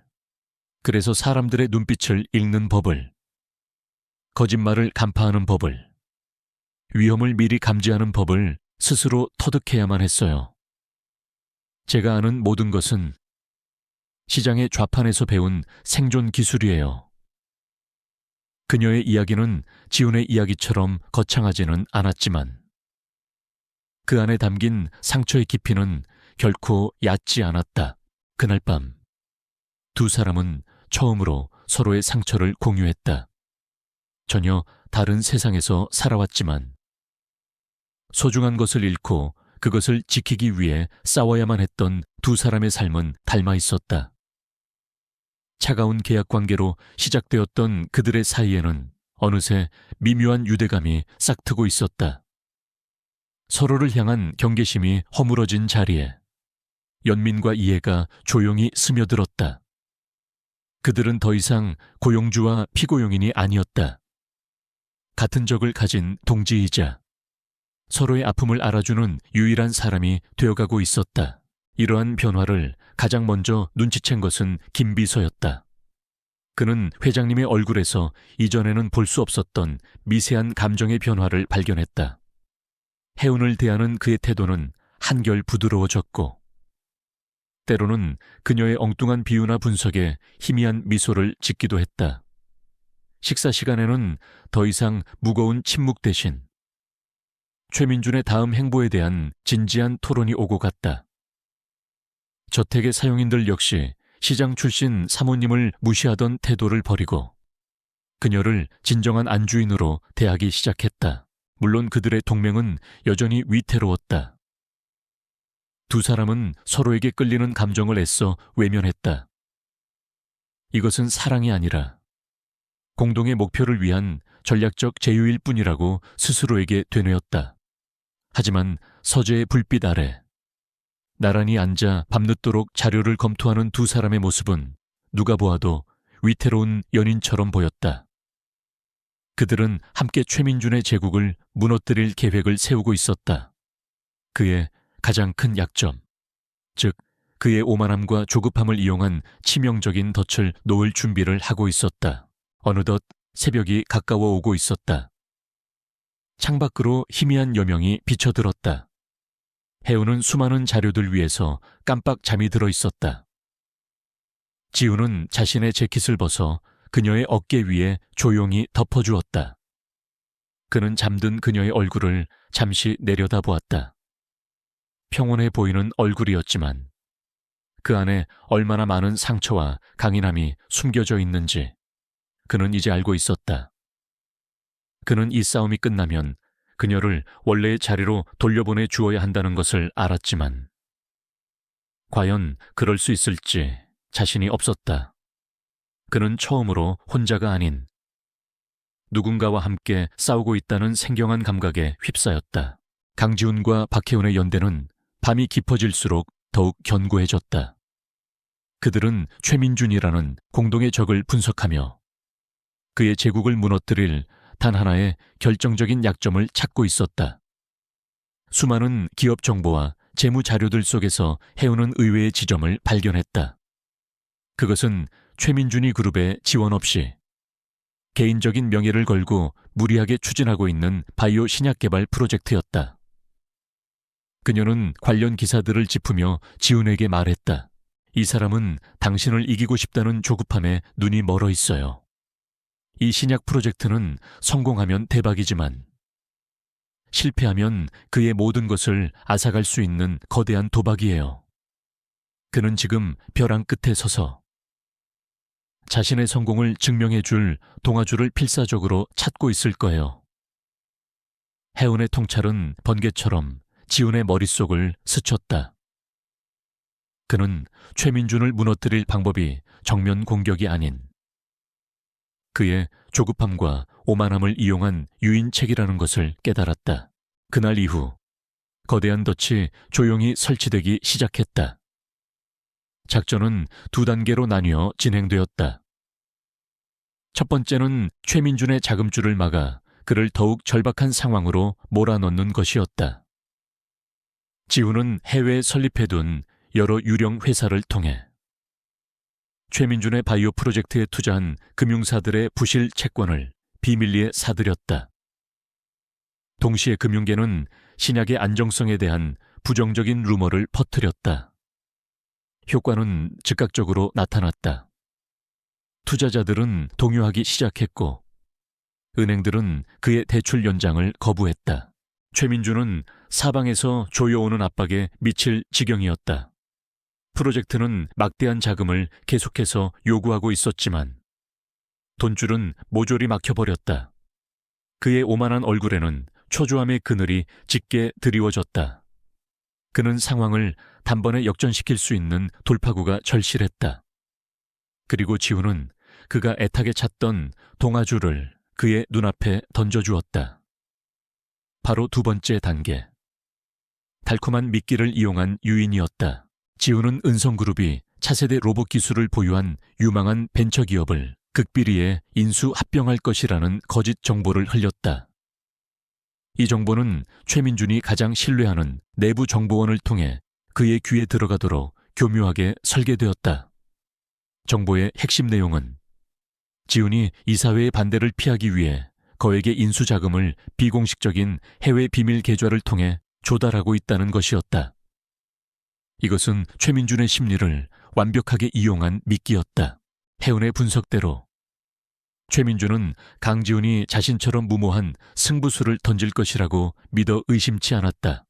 그래서 사람들의 눈빛을 읽는 법을, 거짓말을 간파하는 법을, 위험을 미리 감지하는 법을 스스로 터득해야만 했어요. 제가 아는 모든 것은 시장의 좌판에서 배운 생존 기술이에요. 그녀의 이야기는 지훈의 이야기처럼 거창하지는 않았지만 그 안에 담긴 상처의 깊이는 결코 얕지 않았다. 그날 밤 두 사람은 처음으로 서로의 상처를 공유했다. 전혀 다른 세상에서 살아왔지만 소중한 것을 잃고 그것을 지키기 위해 싸워야만 했던 두 사람의 삶은 닮아 있었다. 차가운 계약 관계로 시작되었던 그들의 사이에는 어느새 미묘한 유대감이 싹트고 있었다. 서로를 향한 경계심이 허물어진 자리에 연민과 이해가 조용히 스며들었다. 그들은 더 이상 고용주와 피고용인이 아니었다. 같은 적을 가진 동지이자 서로의 아픔을 알아주는 유일한 사람이 되어가고 있었다. 이러한 변화를 가장 먼저 눈치챈 것은 김비서였다. 그는 회장님의 얼굴에서 이전에는 볼 수 없었던 미세한 감정의 변화를 발견했다. 해운을 대하는 그의 태도는 한결 부드러워졌고 때로는 그녀의 엉뚱한 비유나 분석에 희미한 미소를 짓기도 했다. 식사 시간에는 더 이상 무거운 침묵 대신 최민준의 다음 행보에 대한 진지한 토론이 오고 갔다. 저택의 사용인들 역시 시장 출신 사모님을 무시하던 태도를 버리고 그녀를 진정한 안주인으로 대하기 시작했다. 물론 그들의 동맹은 여전히 위태로웠다. 두 사람은 서로에게 끌리는 감정을 애써 외면했다. 이것은 사랑이 아니라 공동의 목표를 위한 전략적 제휴일 뿐이라고 스스로에게 되뇌었다. 하지만 서재의 불빛 아래 나란히 앉아 밤늦도록 자료를 검토하는 두 사람의 모습은 누가 보아도 위태로운 연인처럼 보였다. 그들은 함께 최민준의 제국을 무너뜨릴 계획을 세우고 있었다. 그의 가장 큰 약점, 즉 그의 오만함과 조급함을 이용한 치명적인 덫을 놓을 준비를 하고 있었다. 어느덧 새벽이 가까워 오고 있었다. 창밖으로 희미한 여명이 비쳐들었다. 해우는 수많은 자료들 위에서 깜빡 잠이 들어 있었다. 지우는 자신의 재킷을 벗어 그녀의 어깨 위에 조용히 덮어주었다. 그는 잠든 그녀의 얼굴을 잠시 내려다보았다. 평온해 보이는 얼굴이었지만 그 안에 얼마나 많은 상처와 강인함이 숨겨져 있는지 그는 이제 알고 있었다. 그는 이 싸움이 끝나면 그녀를 원래의 자리로 돌려보내 주어야 한다는 것을 알았지만 과연 그럴 수 있을지 자신이 없었다. 그는 처음으로 혼자가 아닌 누군가와 함께 싸우고 있다는 생경한 감각에 휩싸였다. 강지훈과 박혜훈의 연대는 밤이 깊어질수록 더욱 견고해졌다. 그들은 최민준이라는 공동의 적을 분석하며 그의 제국을 무너뜨릴 단 하나의 결정적인 약점을 찾고 있었다. 수많은 기업 정보와 재무 자료들 속에서 해오는 의외의 지점을 발견했다. 그것은 최민준이 그룹의 지원 없이 개인적인 명예를 걸고 무리하게 추진하고 있는 바이오 신약 개발 프로젝트였다. 그녀는 관련 기사들을 짚으며 지훈에게 말했다. 이 사람은 당신을 이기고 싶다는 조급함에 눈이 멀어 있어요. 이 신약 프로젝트는 성공하면 대박이지만 실패하면 그의 모든 것을 앗아갈 수 있는 거대한 도박이에요. 그는 지금 벼랑 끝에 서서 자신의 성공을 증명해줄 동아줄을 필사적으로 찾고 있을 거예요. 해운의 통찰은 번개처럼 지훈의 머릿속을 스쳤다. 그는 최민준을 무너뜨릴 방법이 정면 공격이 아닌 그의 조급함과 오만함을 이용한 유인책이라는 것을 깨달았다. 그날 이후 거대한 덫이 조용히 설치되기 시작했다. 작전은 두 단계로 나뉘어 진행되었다. 첫 번째는 최민준의 자금줄을 막아 그를 더욱 절박한 상황으로 몰아넣는 것이었다. 지훈은 해외에 설립해둔 여러 유령 회사를 통해 최민준의 바이오 프로젝트에 투자한 금융사들의 부실 채권을 비밀리에 사들였다. 동시에 금융계는 신약의 안정성에 대한 부정적인 루머를 퍼뜨렸다. 효과는 즉각적으로 나타났다. 투자자들은 동요하기 시작했고 은행들은 그의 대출 연장을 거부했다. 최민준은 사방에서 조여오는 압박에 미칠 지경이었다. 프로젝트는 막대한 자금을 계속해서 요구하고 있었지만 돈줄은 모조리 막혀버렸다. 그의 오만한 얼굴에는 초조함의 그늘이 짙게 드리워졌다. 그는 상황을 단번에 역전시킬 수 있는 돌파구가 절실했다. 그리고 지훈은 그가 애타게 찾던 동아줄을 그의 눈앞에 던져주었다. 바로 두 번째 단계. 달콤한 미끼를 이용한 유인이었다. 지훈은 은성그룹이 차세대 로봇 기술을 보유한 유망한 벤처기업을 극비리에 인수 합병할 것이라는 거짓 정보를 흘렸다. 이 정보는 최민준이 가장 신뢰하는 내부 정보원을 통해 그의 귀에 들어가도록 교묘하게 설계되었다. 정보의 핵심 내용은 지훈이 이사회의 반대를 피하기 위해 거액의 인수자금을 비공식적인 해외 비밀 계좌를 통해 조달하고 있다는 것이었다. 이것은 최민준의 심리를 완벽하게 이용한 미끼였다. 해운의 분석대로 최민준은 강지훈이 자신처럼 무모한 승부수를 던질 것이라고 믿어 의심치 않았다.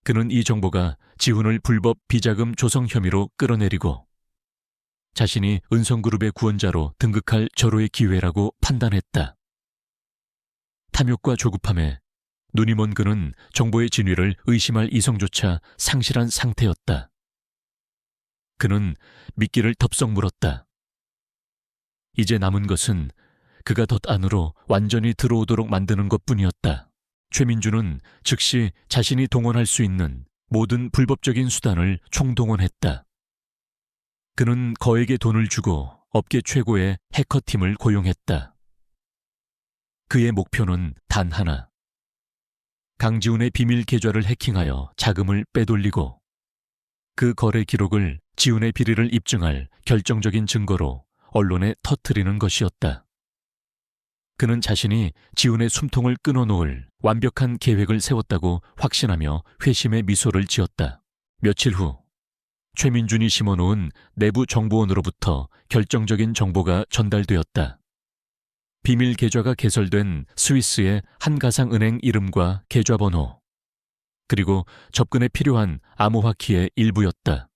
그는 이 정보가 지훈을 불법 비자금 조성 혐의로 끌어내리고 자신이 은성그룹의 구원자로 등극할 절호의 기회라고 판단했다. 탐욕과 조급함에 눈이 먼 그는 정보의 진위를 의심할 이성조차 상실한 상태였다. 그는 미끼를 덥석 물었다. 이제 남은 것은 그가 덫 안으로 완전히 들어오도록 만드는 것뿐이었다. 최민준은 즉시 자신이 동원할 수 있는 모든 불법적인 수단을 총동원했다. 그는 거액의 돈을 주고 업계 최고의 해커팀을 고용했다. 그의 목표는 단 하나. 강지훈의 비밀 계좌를 해킹하여 자금을 빼돌리고 그 거래 기록을 지훈의 비리를 입증할 결정적인 증거로 언론에 터뜨리는 것이었다. 그는 자신이 지훈의 숨통을 끊어놓을 완벽한 계획을 세웠다고 확신하며 회심의 미소를 지었다. 며칠 후 최민준이 심어놓은 내부 정보원으로부터 결정적인 정보가 전달되었다. 비밀 계좌가 개설된 스위스의 한 가상은행 이름과 계좌번호, 그리고 접근에 필요한 암호화키의 일부였다.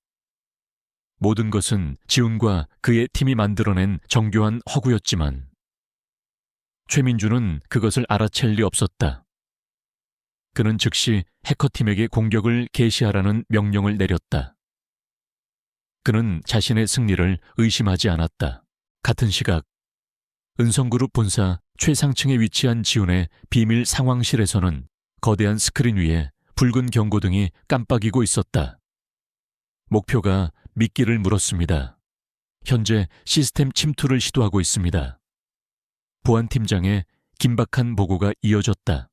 모든 것은 지훈과 그의 팀이 만들어낸 정교한 허구였지만 최민준은 그것을 알아챌 리 없었다. 그는 즉시 해커팀에게 공격을 개시하라는 명령을 내렸다. 그는 자신의 승리를 의심하지 않았다. 같은 시각 은성그룹 본사 최상층에 위치한 지훈의 비밀 상황실에서는 거대한 스크린 위에 붉은 경고등이 깜빡이고 있었다. 목표가 미끼를 물었습니다. 현재 시스템 침투를 시도하고 있습니다. 보안팀장의 긴박한 보고가 이어졌다.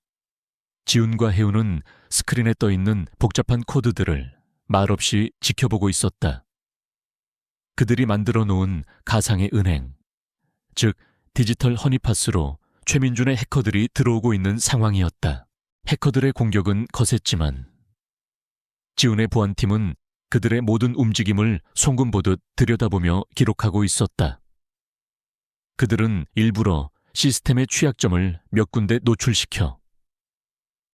지훈과 해운은 스크린에 떠있는 복잡한 코드들을 말없이 지켜보고 있었다. 그들이 만들어 놓은 가상의 은행, 즉 디지털 허니팟으로 최민준의 해커들이 들어오고 있는 상황이었다. 해커들의 공격은 거셌지만 지훈의 보안팀은 그들의 모든 움직임을 송금 보듯 들여다보며 기록하고 있었다. 그들은 일부러 시스템의 취약점을 몇 군데 노출시켜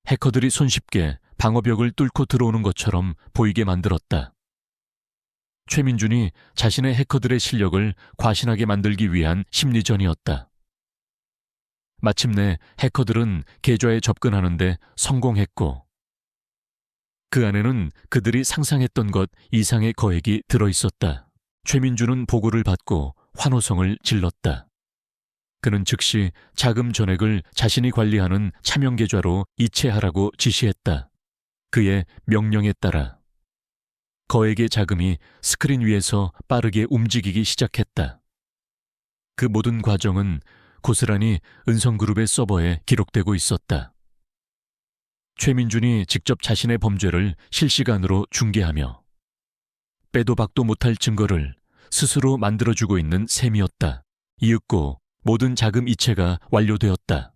해커들이 손쉽게 방어벽을 뚫고 들어오는 것처럼 보이게 만들었다. 최민준이 자신의 해커들의 실력을 과신하게 만들기 위한 심리전이었다. 마침내 해커들은 계좌에 접근하는데 성공했고 그 안에는 그들이 상상했던 것 이상의 거액이 들어있었다. 최민준은 보고를 받고 환호성을 질렀다. 그는 즉시 자금 전액을 자신이 관리하는 차명 계좌로 이체하라고 지시했다. 그의 명령에 따라 거액의 자금이 스크린 위에서 빠르게 움직이기 시작했다. 그 모든 과정은 고스란히 은성그룹의 서버에 기록되고 있었다. 최민준이 직접 자신의 범죄를 실시간으로 중계하며 빼도 박도 못할 증거를 스스로 만들어주고 있는 셈이었다. 이윽고 모든 자금 이체가 완료되었다.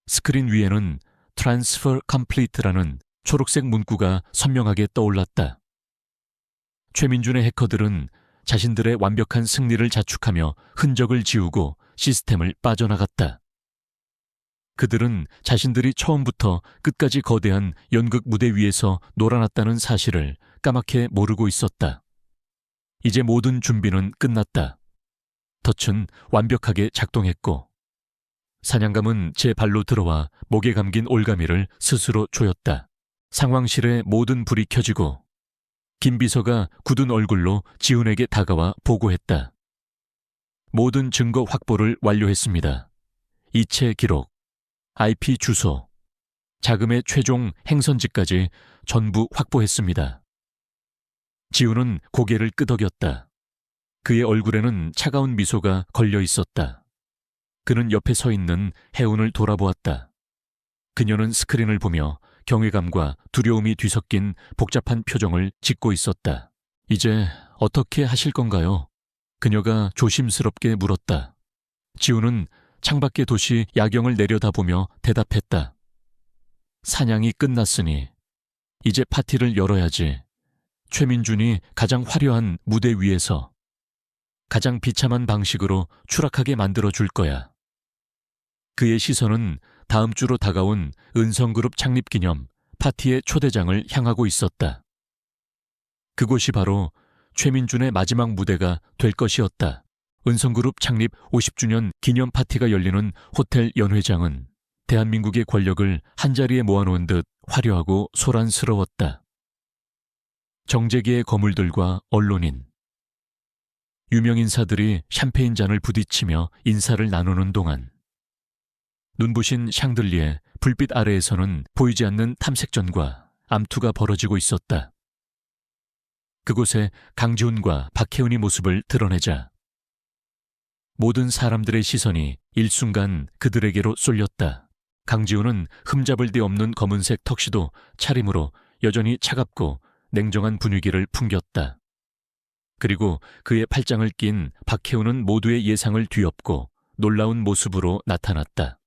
스크린 위에는 Transfer Complete라는 초록색 문구가 선명하게 떠올랐다. 최민준의 해커들은 자신들의 완벽한 승리를 자축하며 흔적을 지우고 시스템을 빠져나갔다. 그들은 자신들이 처음부터 끝까지 거대한 연극 무대 위에서 놀아났다는 사실을 까맣게 모르고 있었다. 이제 모든 준비는 끝났다. 덫은 완벽하게 작동했고 사냥감은 제 발로 들어와 목에 감긴 올가미를 스스로 조였다. 상황실의 모든 불이 켜지고 김 비서가 굳은 얼굴로 지훈에게 다가와 보고했다. 모든 증거 확보를 완료했습니다. 이체 기록, IP 주소, 자금의 최종 행선지까지 전부 확보했습니다. 지훈은 고개를 끄덕였다. 그의 얼굴에는 차가운 미소가 걸려 있었다. 그는 옆에 서 있는 해운을 돌아보았다. 그녀는 스크린을 보며 경외감과 두려움이 뒤섞인 복잡한 표정을 짓고 있었다. 이제 어떻게 하실 건가요? 그녀가 조심스럽게 물었다. 지훈은 창밖의 도시 야경을 내려다보며 대답했다. 사냥이 끝났으니 이제 파티를 열어야지. 최민준이 가장 화려한 무대 위에서 가장 비참한 방식으로 추락하게 만들어줄 거야. 그의 시선은 다음 주로 다가온 은성그룹 창립 기념 파티의 초대장을 향하고 있었다. 그곳이 바로 최민준의 마지막 무대가 될 것이었다. 은성그룹 창립 50주년 기념 파티가 열리는 호텔 연회장은 대한민국의 권력을 한자리에 모아놓은 듯 화려하고 소란스러웠다. 정재계의 거물들과 언론인, 유명인사들이 샴페인 잔을 부딪히며 인사를 나누는 동안 눈부신 샹들리에 불빛 아래에서는 보이지 않는 탐색전과 암투가 벌어지고 있었다. 그곳에 강지훈과 박혜은이 모습을 드러내자 모든 사람들의 시선이 일순간 그들에게로 쏠렸다. 강지훈은 흠잡을 데 없는 검은색 턱시도 차림으로 여전히 차갑고 냉정한 분위기를 풍겼다. 그리고 그의 팔짱을 낀 박혜은은 모두의 예상을 뒤엎고 놀라운 모습으로 나타났다.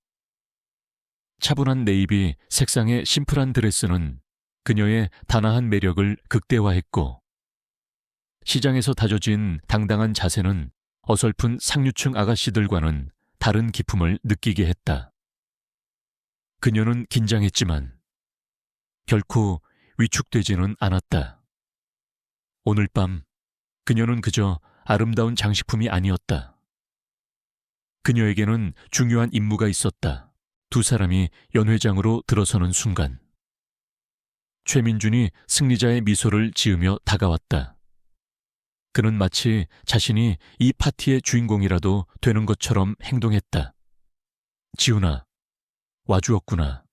차분한 네이비 색상의 심플한 드레스는 그녀의 단아한 매력을 극대화했고 시장에서 다져진 당당한 자세는 어설픈 상류층 아가씨들과는 다른 기품을 느끼게 했다. 그녀는 긴장했지만 결코 위축되지는 않았다. 오늘 밤 그녀는 그저 아름다운 장식품이 아니었다. 그녀에게는 중요한 임무가 있었다. 두 사람이 연회장으로 들어서는 순간 최민준이 승리자의 미소를 지으며 다가왔다. 그는 마치 자신이 이 파티의 주인공이라도 되는 것처럼 행동했다. 지훈아, 와주었구나.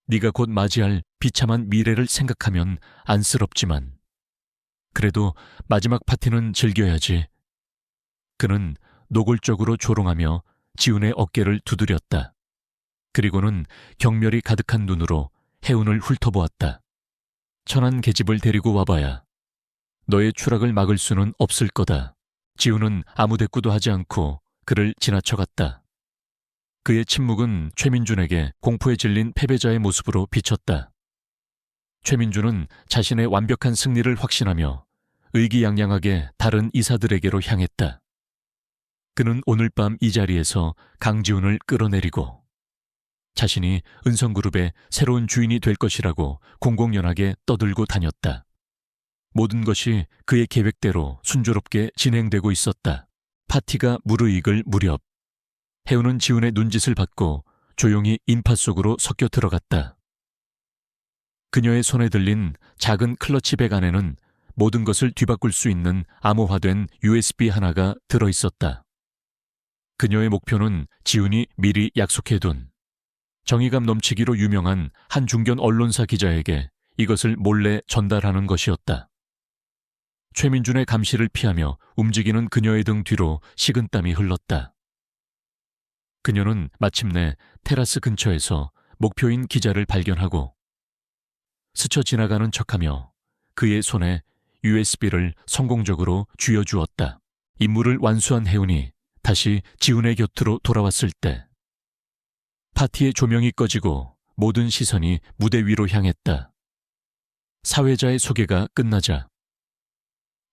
네가 곧 맞이할 비참한 미래를 생각하면 안쓰럽지만 그래도 마지막 파티는 즐겨야지. 그는 노골적으로 조롱하며 지훈의 어깨를 두드렸다. 그리고는 경멸이 가득한 눈으로 해운을 훑어보았다. 천한 계집을 데리고 와봐야 너의 추락을 막을 수는 없을 거다. 지훈은 아무 대꾸도 하지 않고 그를 지나쳐갔다. 그의 침묵은 최민준에게 공포에 질린 패배자의 모습으로 비쳤다. 최민준은 자신의 완벽한 승리를 확신하며 의기양양하게 다른 이사들에게로 향했다. 그는 오늘 밤 이 자리에서 강지훈을 끌어내리고 자신이 은성그룹의 새로운 주인이 될 것이라고 공공연하게 떠들고 다녔다. 모든 것이 그의 계획대로 순조롭게 진행되고 있었다. 파티가 무르익을 무렵 해운은 지훈의 눈짓을 받고 조용히 인파 속으로 섞여 들어갔다. 그녀의 손에 들린 작은 클러치백 안에는 모든 것을 뒤바꿀 수 있는 암호화된 USB 하나가 들어있었다. 그녀의 목표는 지훈이 미리 약속해둔 정의감 넘치기로 유명한 한 중견 언론사 기자에게 이것을 몰래 전달하는 것이었다. 최민준의 감시를 피하며 움직이는 그녀의 등 뒤로 식은땀이 흘렀다. 그녀는 마침내 테라스 근처에서 목표인 기자를 발견하고 스쳐 지나가는 척하며 그의 손에 USB를 성공적으로 쥐어주었다. 임무를 완수한 혜운이 다시 지훈의 곁으로 돌아왔을 때 파티의 조명이 꺼지고 모든 시선이 무대 위로 향했다. 사회자의 소개가 끝나자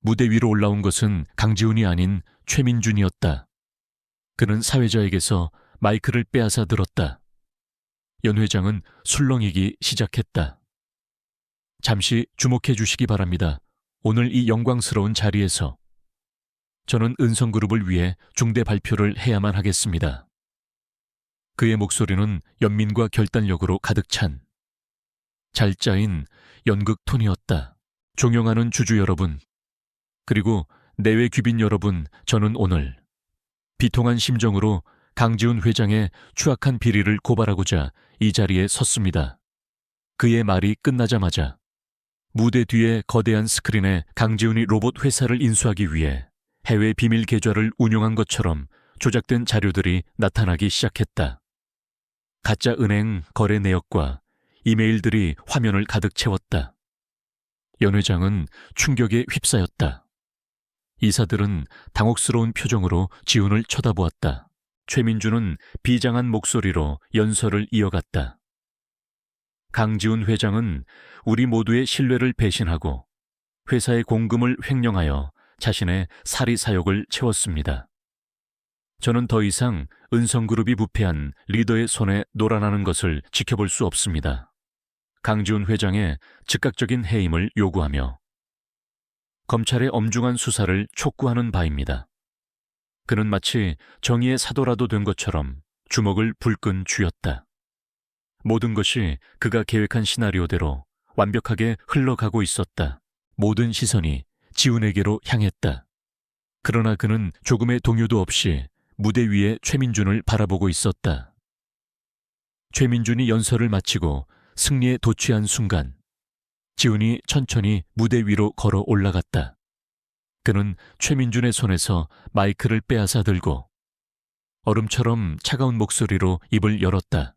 무대 위로 올라온 것은 강지훈이 아닌 최민준이었다. 그는 사회자에게서 마이크를 빼앗아 들었다. 연 회장은 술렁이기 시작했다. 잠시 주목해 주시기 바랍니다. 오늘 이 영광스러운 자리에서 저는 은성그룹을 위해 중대 발표를 해야만 하겠습니다. 그의 목소리는 연민과 결단력으로 가득 찬 잘 짜인 연극 톤이었다. 존경하는 주주 여러분, 그리고 내외 귀빈 여러분, 저는 오늘 비통한 심정으로 강지훈 회장의 추악한 비리를 고발하고자 이 자리에 섰습니다. 그의 말이 끝나자마자 무대 뒤에 거대한 스크린에 강지훈이 로봇 회사를 인수하기 위해 해외 비밀 계좌를 운용한 것처럼 조작된 자료들이 나타나기 시작했다. 가짜 은행 거래 내역과 이메일들이 화면을 가득 채웠다. 연 회장은 충격에 휩싸였다. 이사들은 당혹스러운 표정으로 지훈을 쳐다보았다. 최민준은 비장한 목소리로 연설을 이어갔다. 강지훈 회장은 우리 모두의 신뢰를 배신하고 회사의 공금을 횡령하여 자신의 사리 사욕을 채웠습니다. 저는 더 이상 은성그룹이 부패한 리더의 손에 놀아나는 것을 지켜볼 수 없습니다. 강지훈 회장의 즉각적인 해임을 요구하며 검찰의 엄중한 수사를 촉구하는 바입니다. 그는 마치 정의의 사도라도 된 것처럼 주먹을 불끈 쥐었다. 모든 것이 그가 계획한 시나리오대로 완벽하게 흘러가고 있었다. 모든 시선이 지훈에게로 향했다. 그러나 그는 조금의 동요도 없이 무대 위에 최민준을 바라보고 있었다. 최민준이 연설을 마치고 승리에 도취한 순간 지훈이 천천히 무대 위로 걸어 올라갔다. 그는 최민준의 손에서 마이크를 빼앗아 들고 얼음처럼 차가운 목소리로 입을 열었다.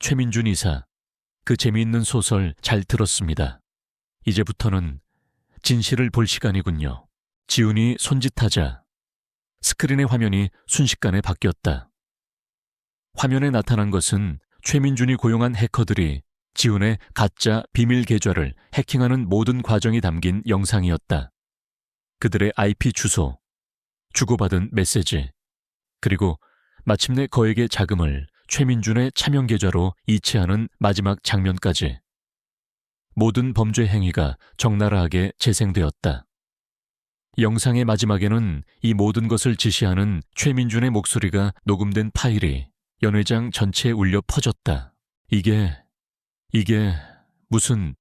최민준 이사, 그 재미있는 소설 잘 들었습니다. 이제부터는 진실을 볼 시간이군요. 지훈이 손짓하자 스크린의 화면이 순식간에 바뀌었다. 화면에 나타난 것은 최민준이 고용한 해커들이 지훈의 가짜 비밀 계좌를 해킹하는 모든 과정이 담긴 영상이었다. 그들의 IP 주소, 주고받은 메시지, 그리고 마침내 거액의 자금을 최민준의 차명 계좌로 이체하는 마지막 장면까지. 모든 범죄 행위가 적나라하게 재생되었다. 영상의 마지막에는 이 모든 것을 지시하는 최민준의 목소리가 녹음된 파일이 연 회장 전체에 울려 퍼졌다. 이게 무슨...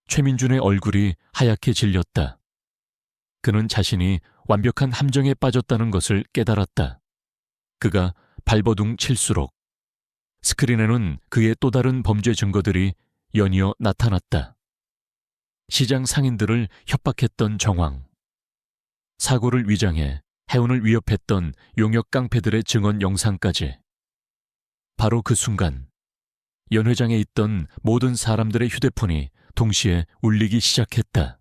최민준의 얼굴이 하얗게 질렸다. 그는 자신이 완벽한 함정에 빠졌다는 것을 깨달았다. 그가 발버둥 칠수록 스크린에는 그의 또 다른 범죄 증거들이 연이어 나타났다. 시장 상인들을 협박했던 정황, 사고를 위장해 해운을 위협했던 용역 깡패들의 증언 영상까지. 바로 그 순간 연 회장에 있던 모든 사람들의 휴대폰이 동시에 울리기 시작했다.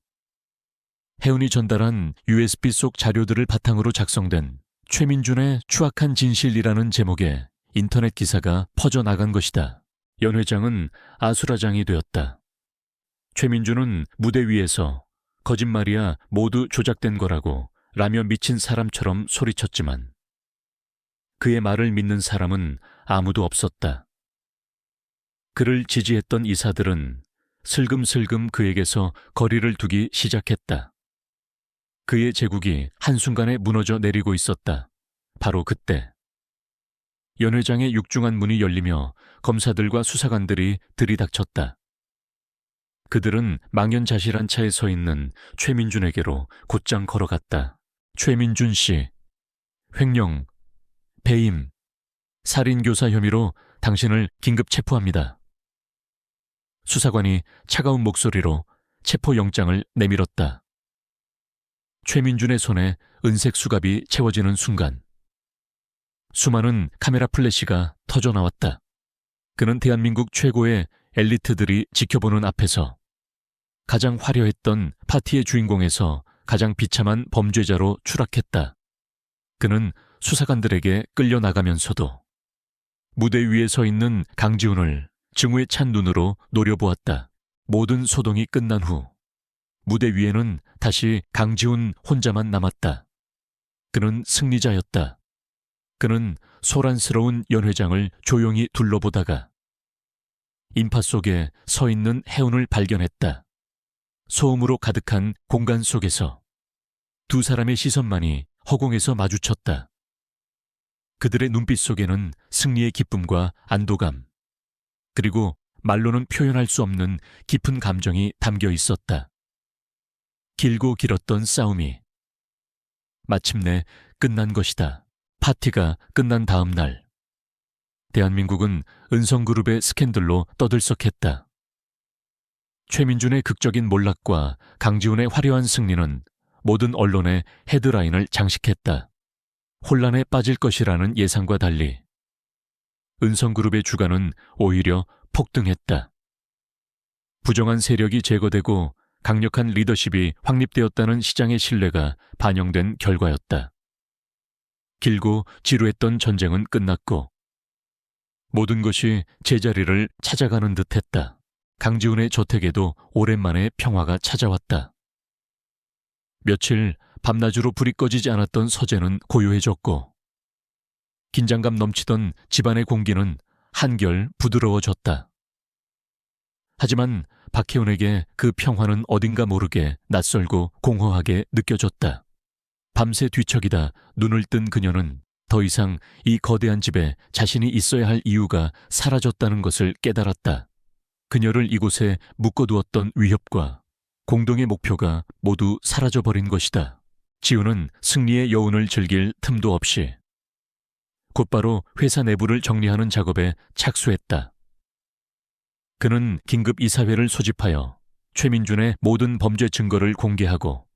해운이 전달한 USB 속 자료들을 바탕으로 작성된 최민준의 추악한 진실이라는 제목의 인터넷 기사가 퍼져나간 것이다. 연 회장은 아수라장이 되었다. 최민준은 무대 위에서 거짓말이야 모두 조작된 거라고 라며 미친 사람처럼 소리쳤지만 그의 말을 믿는 사람은 아무도 없었다. 그를 지지했던 이사들은 슬금슬금 그에게서 거리를 두기 시작했다. 그의 제국이 한순간에 무너져 내리고 있었다. 바로 그때 연 회장의 육중한 문이 열리며 검사들과 수사관들이 들이닥쳤다. 그들은 망연자실한 차에 서 있는 최민준에게로 곧장 걸어갔다. 최민준 씨, 횡령, 배임, 살인교사 혐의로 당신을 긴급 체포합니다. 수사관이 차가운 목소리로 체포영장을 내밀었다. 최민준의 손에 은색 수갑이 채워지는 순간 수많은 카메라 플래시가 터져 나왔다. 그는 대한민국 최고의 엘리트들이 지켜보는 앞에서 가장 화려했던 파티의 주인공에서 가장 비참한 범죄자로 추락했다. 그는 수사관들에게 끌려나가면서도 무대 위에 서 있는 강지훈을 증오에 찬 눈으로 노려보았다. 모든 소동이 끝난 후 무대 위에는 다시 강지훈 혼자만 남았다. 그는 승리자였다. 그는 소란스러운 연회장을 조용히 둘러보다가 인파 속에 서 있는 해운을 발견했다. 소음으로 가득한 공간 속에서 두 사람의 시선만이 허공에서 마주쳤다. 그들의 눈빛 속에는 승리의 기쁨과 안도감, 그리고 말로는 표현할 수 없는 깊은 감정이 담겨 있었다. 길고 길었던 싸움이 마침내 끝난 것이다. 파티가 끝난 다음 날, 대한민국은 은성그룹의 스캔들로 떠들썩했다. 최민준의 극적인 몰락과 강지훈의 화려한 승리는 모든 언론의 헤드라인을 장식했다. 혼란에 빠질 것이라는 예상과 달리 은성그룹의 주가는 오히려 폭등했다. 부정한 세력이 제거되고 강력한 리더십이 확립되었다는 시장의 신뢰가 반영된 결과였다. 길고 지루했던 전쟁은 끝났고 모든 것이 제자리를 찾아가는 듯했다. 강지훈의 저택에도 오랜만에 평화가 찾아왔다. 며칠 밤낮으로 불이 꺼지지 않았던 서재는 고요해졌고 긴장감 넘치던 집안의 공기는 한결 부드러워졌다. 하지만 박혜원에게 그 평화는 어딘가 모르게 낯설고 공허하게 느껴졌다. 밤새 뒤척이다 눈을 뜬 그녀는 더 이상 이 거대한 집에 자신이 있어야 할 이유가 사라졌다는 것을 깨달았다. 그녀를 이곳에 묶어두었던 위협과 공동의 목표가 모두 사라져버린 것이다. 지우는 승리의 여운을 즐길 틈도 없이 곧바로 회사 내부를 정리하는 작업에 착수했다. 그는 긴급 이사회를 소집하여 최민준의 모든 범죄 증거를 공개하고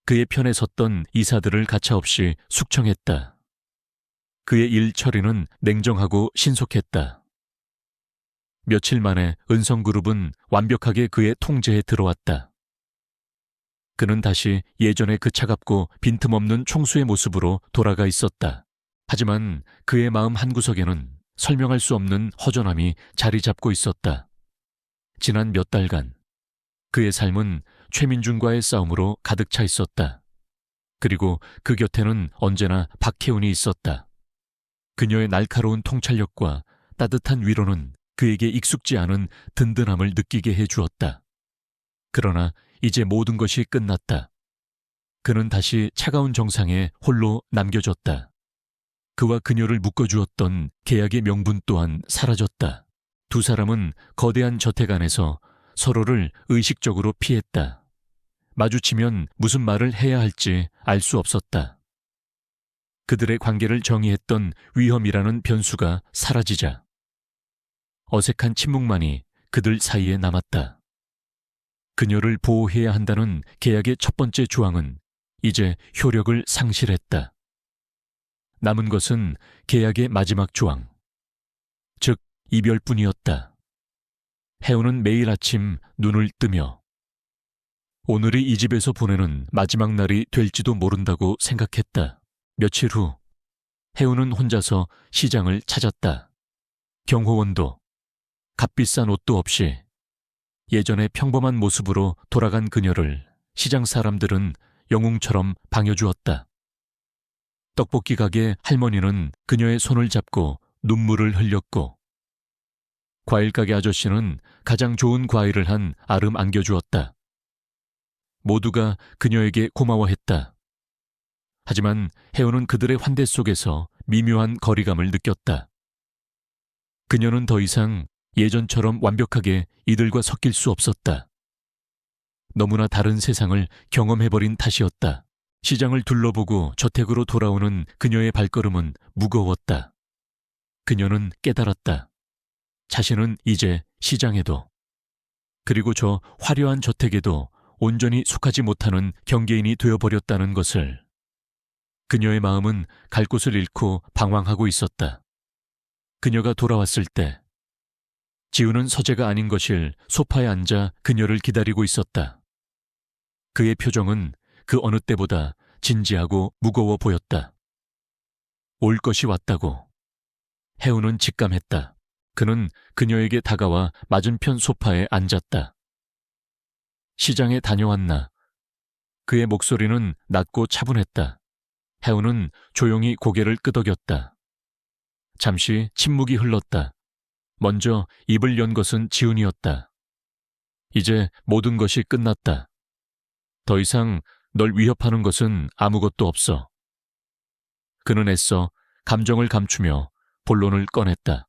그의 편에 섰던 이사들을 가차없이 숙청했다. 그의 일 처리는 냉정하고 신속했다. 며칠 만에 은성그룹은 완벽하게 그의 통제에 들어왔다. 그는 다시 예전의 그 차갑고 빈틈없는 총수의 모습으로 돌아가 있었다. 하지만 그의 마음 한구석에는 설명할 수 없는 허전함이 자리 잡고 있었다. 지난 몇 달간 그의 삶은 최민준과의 싸움으로 가득 차 있었다. 그리고 그 곁에는 언제나 박혜운이 있었다. 그녀의 날카로운 통찰력과 따뜻한 위로는 그에게 익숙지 않은 든든함을 느끼게 해주었다. 그러나 이제 모든 것이 끝났다. 그는 다시 차가운 정상에 홀로 남겨졌다. 그와 그녀를 묶어주었던 계약의 명분 또한 사라졌다. 두 사람은 거대한 저택 안에서 서로를 의식적으로 피했다. 마주치면 무슨 말을 해야 할지 알 수 없었다. 그들의 관계를 정의했던 위험이라는 변수가 사라지자 어색한 침묵만이 그들 사이에 남았다. 그녀를 보호해야 한다는 계약의 첫 번째 조항은 이제 효력을 상실했다. 남은 것은 계약의 마지막 조항, 즉 이별뿐이었다. 혜우는 매일 아침 눈을 뜨며 오늘이 이 집에서 보내는 마지막 날이 될지도 모른다고 생각했다. 며칠 후 혜우는 혼자서 시장을 찾았다. 경호원도 값비싼 옷도 없이 예전의 평범한 모습으로 돌아간 그녀를 시장 사람들은 영웅처럼 반겨주었다. 떡볶이 가게 할머니는 그녀의 손을 잡고 눈물을 흘렸고 과일 가게 아저씨는 가장 좋은 과일을 한 알음 안겨주었다. 모두가 그녀에게 고마워했다. 하지만 혜우는 그들의 환대 속에서 미묘한 거리감을 느꼈다. 그녀는 더 이상 예전처럼 완벽하게 이들과 섞일 수 없었다. 너무나 다른 세상을 경험해버린 탓이었다. 시장을 둘러보고 저택으로 돌아오는 그녀의 발걸음은 무거웠다. 그녀는 깨달았다. 자신은 이제 시장에도 그리고 저 화려한 저택에도 온전히 속하지 못하는 경계인이 되어버렸다는 것을. 그녀의 마음은 갈 곳을 잃고 방황하고 있었다. 그녀가 돌아왔을 때 지우는 서재가 아닌 것일 소파에 앉아 그녀를 기다리고 있었다. 그의 표정은 그 어느 때보다 진지하고 무거워 보였다. 올 것이 왔다고. 해우는 직감했다. 그는 그녀에게 다가와 맞은편 소파에 앉았다. 시장에 다녀왔나? 그의 목소리는 낮고 차분했다. 해우는 조용히 고개를 끄덕였다. 잠시 침묵이 흘렀다. 먼저 입을 연 것은 지훈이었다. 이제 모든 것이 끝났다. 더 이상 널 위협하는 것은 아무것도 없어. 그는 애써 감정을 감추며 본론을 꺼냈다.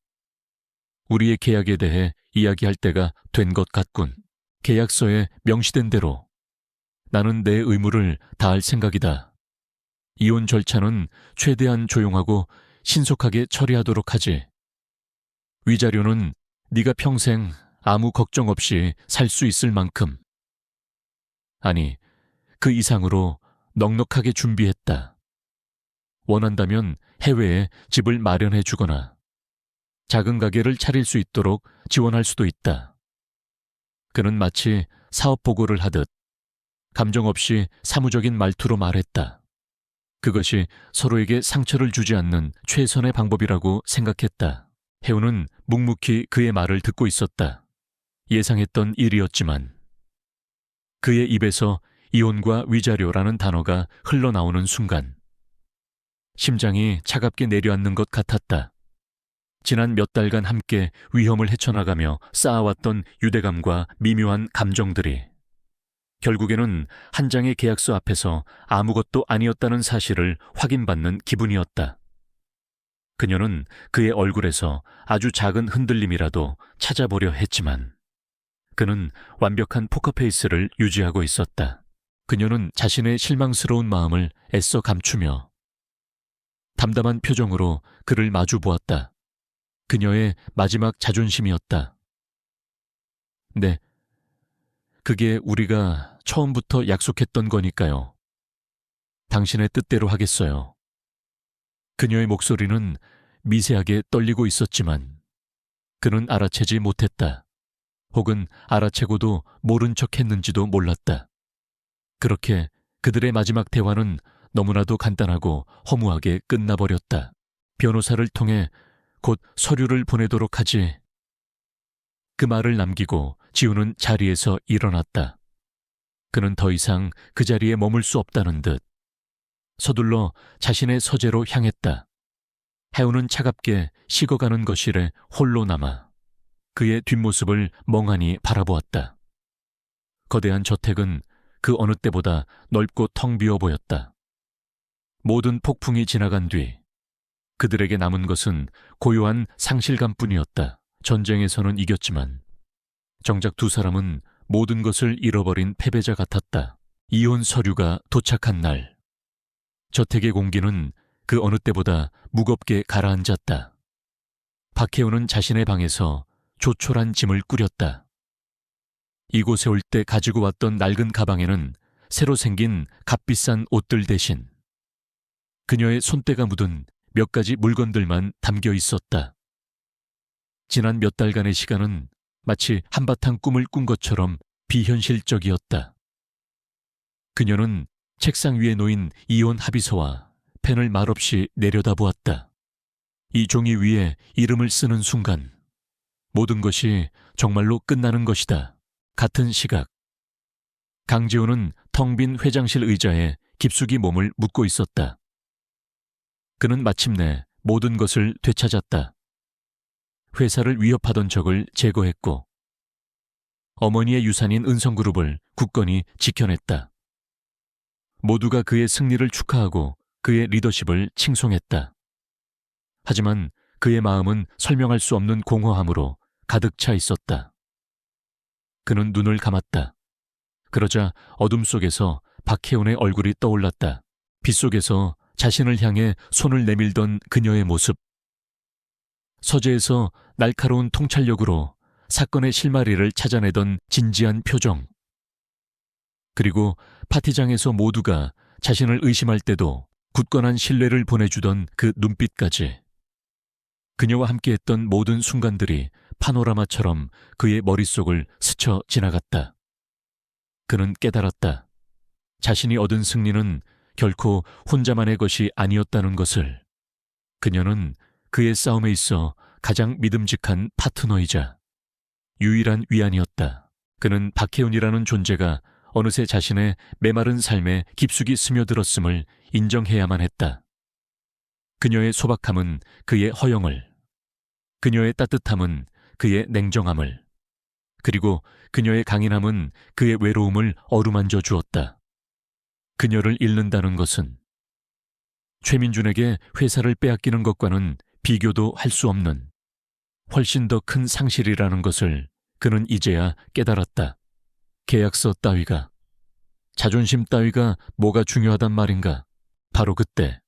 우리의 계약에 대해 이야기할 때가 된 것 같군. 계약서에 명시된 대로 나는 내 의무를 다할 생각이다. 이혼 절차는 최대한 조용하고 신속하게 처리하도록 하지. 위자료는 네가 평생 아무 걱정 없이 살 수 있을 만큼, 아니, 그 이상으로 넉넉하게 준비했다. 원한다면 해외에 집을 마련해 주거나 작은 가게를 차릴 수 있도록 지원할 수도 있다. 그는 마치 사업 보고를 하듯 감정 없이 사무적인 말투로 말했다. 그것이 서로에게 상처를 주지 않는 최선의 방법이라고 생각했다. 해우는 묵묵히 그의 말을 듣고 있었다. 예상했던 일이었지만 그의 입에서 이혼과 위자료라는 단어가 흘러나오는 순간 심장이 차갑게 내려앉는 것 같았다. 지난 몇 달간 함께 위험을 헤쳐나가며 쌓아왔던 유대감과 미묘한 감정들이 결국에는 한 장의 계약서 앞에서 아무것도 아니었다는 사실을 확인받는 기분이었다. 그녀는 그의 얼굴에서 아주 작은 흔들림이라도 찾아보려 했지만 그는 완벽한 포커페이스를 유지하고 있었다. 그녀는 자신의 실망스러운 마음을 애써 감추며 담담한 표정으로 그를 마주 보았다. 그녀의 마지막 자존심이었다. 네, 그게 우리가 처음부터 약속했던 거니까요. 당신의 뜻대로 하겠어요. 그녀의 목소리는 미세하게 떨리고 있었지만 그는 알아채지 못했다. 혹은 알아채고도 모른 척 했는지도 몰랐다. 그렇게 그들의 마지막 대화는 너무나도 간단하고 허무하게 끝나버렸다. 변호사를 통해 곧 서류를 보내도록 하지. 그 말을 남기고 지우는 자리에서 일어났다. 그는 더 이상 그 자리에 머물 수 없다는 듯 서둘러 자신의 서재로 향했다. 해우는 차갑게 식어가는 거실에 홀로 남아 그의 뒷모습을 멍하니 바라보았다. 거대한 저택은 그 어느 때보다 넓고 텅 비어 보였다. 모든 폭풍이 지나간 뒤 그들에게 남은 것은 고요한 상실감뿐이었다. 전쟁에서는 이겼지만 정작 두 사람은 모든 것을 잃어버린 패배자 같았다. 이혼 서류가 도착한 날 저택의 공기는 그 어느 때보다 무겁게 가라앉았다. 박혜우는 자신의 방에서 조촐한 짐을 꾸렸다. 이곳에 올 때 가지고 왔던 낡은 가방에는 새로 생긴 값비싼 옷들 대신 그녀의 손때가 묻은 몇 가지 물건들만 담겨 있었다. 지난 몇 달간의 시간은 마치 한바탕 꿈을 꾼 것처럼 비현실적이었다. 그녀는 책상 위에 놓인 이혼 합의서와 펜을 말없이 내려다보았다. 이 종이 위에 이름을 쓰는 순간 모든 것이 정말로 끝나는 것이다. 같은 시각 강지호는 텅 빈 회장실 의자에 깊숙이 몸을 묻고 있었다. 그는 마침내 모든 것을 되찾았다. 회사를 위협하던 적을 제거했고 어머니의 유산인 은성그룹을 굳건히 지켜냈다. 모두가 그의 승리를 축하하고 그의 리더십을 칭송했다. 하지만 그의 마음은 설명할 수 없는 공허함으로 가득 차 있었다. 그는 눈을 감았다. 그러자 어둠 속에서 박혜원의 얼굴이 떠올랐다. 빗속에서 자신을 향해 손을 내밀던 그녀의 모습. 서재에서 날카로운 통찰력으로 사건의 실마리를 찾아내던 진지한 표정. 그리고 파티장에서 모두가 자신을 의심할 때도 굳건한 신뢰를 보내주던 그 눈빛까지. 그녀와 함께했던 모든 순간들이 파노라마처럼 그의 머릿속을 스쳐 지나갔다. 그는 깨달았다. 자신이 얻은 승리는 결코 혼자만의 것이 아니었다는 것을. 그녀는 그의 싸움에 있어 가장 믿음직한 파트너이자 유일한 위안이었다. 그는 박혜운이라는 존재가 어느새 자신의 메마른 삶에 깊숙이 스며들었음을 인정해야만 했다. 그녀의 소박함은 그의 허영을, 그녀의 따뜻함은 그의 냉정함을, 그리고 그녀의 강인함은 그의 외로움을 어루만져 주었다. 그녀를 잃는다는 것은 최민준에게 회사를 빼앗기는 것과는 비교도 할 수 없는 훨씬 더 큰 상실이라는 것을 그는 이제야 깨달았다. 계약서 따위가, 자존심 따위가 뭐가 중요하단 말인가. 바로 그때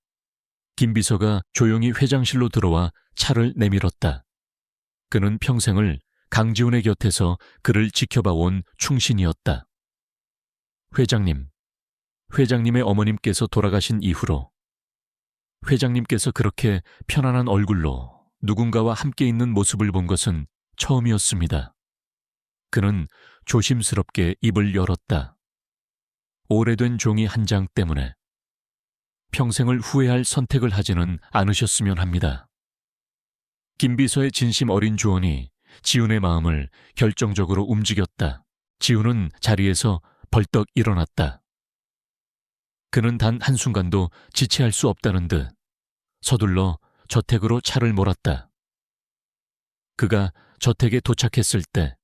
김 비서가 조용히 회장실로 들어와 차를 내밀었다. 그는 평생을 강지훈의 곁에서 그를 지켜봐온 충신이었다. 회장님, 회장님의 어머님께서 돌아가신 이후로 회장님께서 그렇게 편안한 얼굴로 누군가와 함께 있는 모습을 본 것은 처음이었습니다. 그는 조심스럽게 입을 열었다. 오래된 종이 한 장 때문에 평생을 후회할 선택을 하지는 않으셨으면 합니다. 김 비서의 진심 어린 조언이 지훈의 마음을 결정적으로 움직였다. 지훈은 자리에서 벌떡 일어났다. 그는 단 한순간도 지체할 수 없다는 듯 서둘러 저택으로 차를 몰았다. 그가 저택에 도착했을 때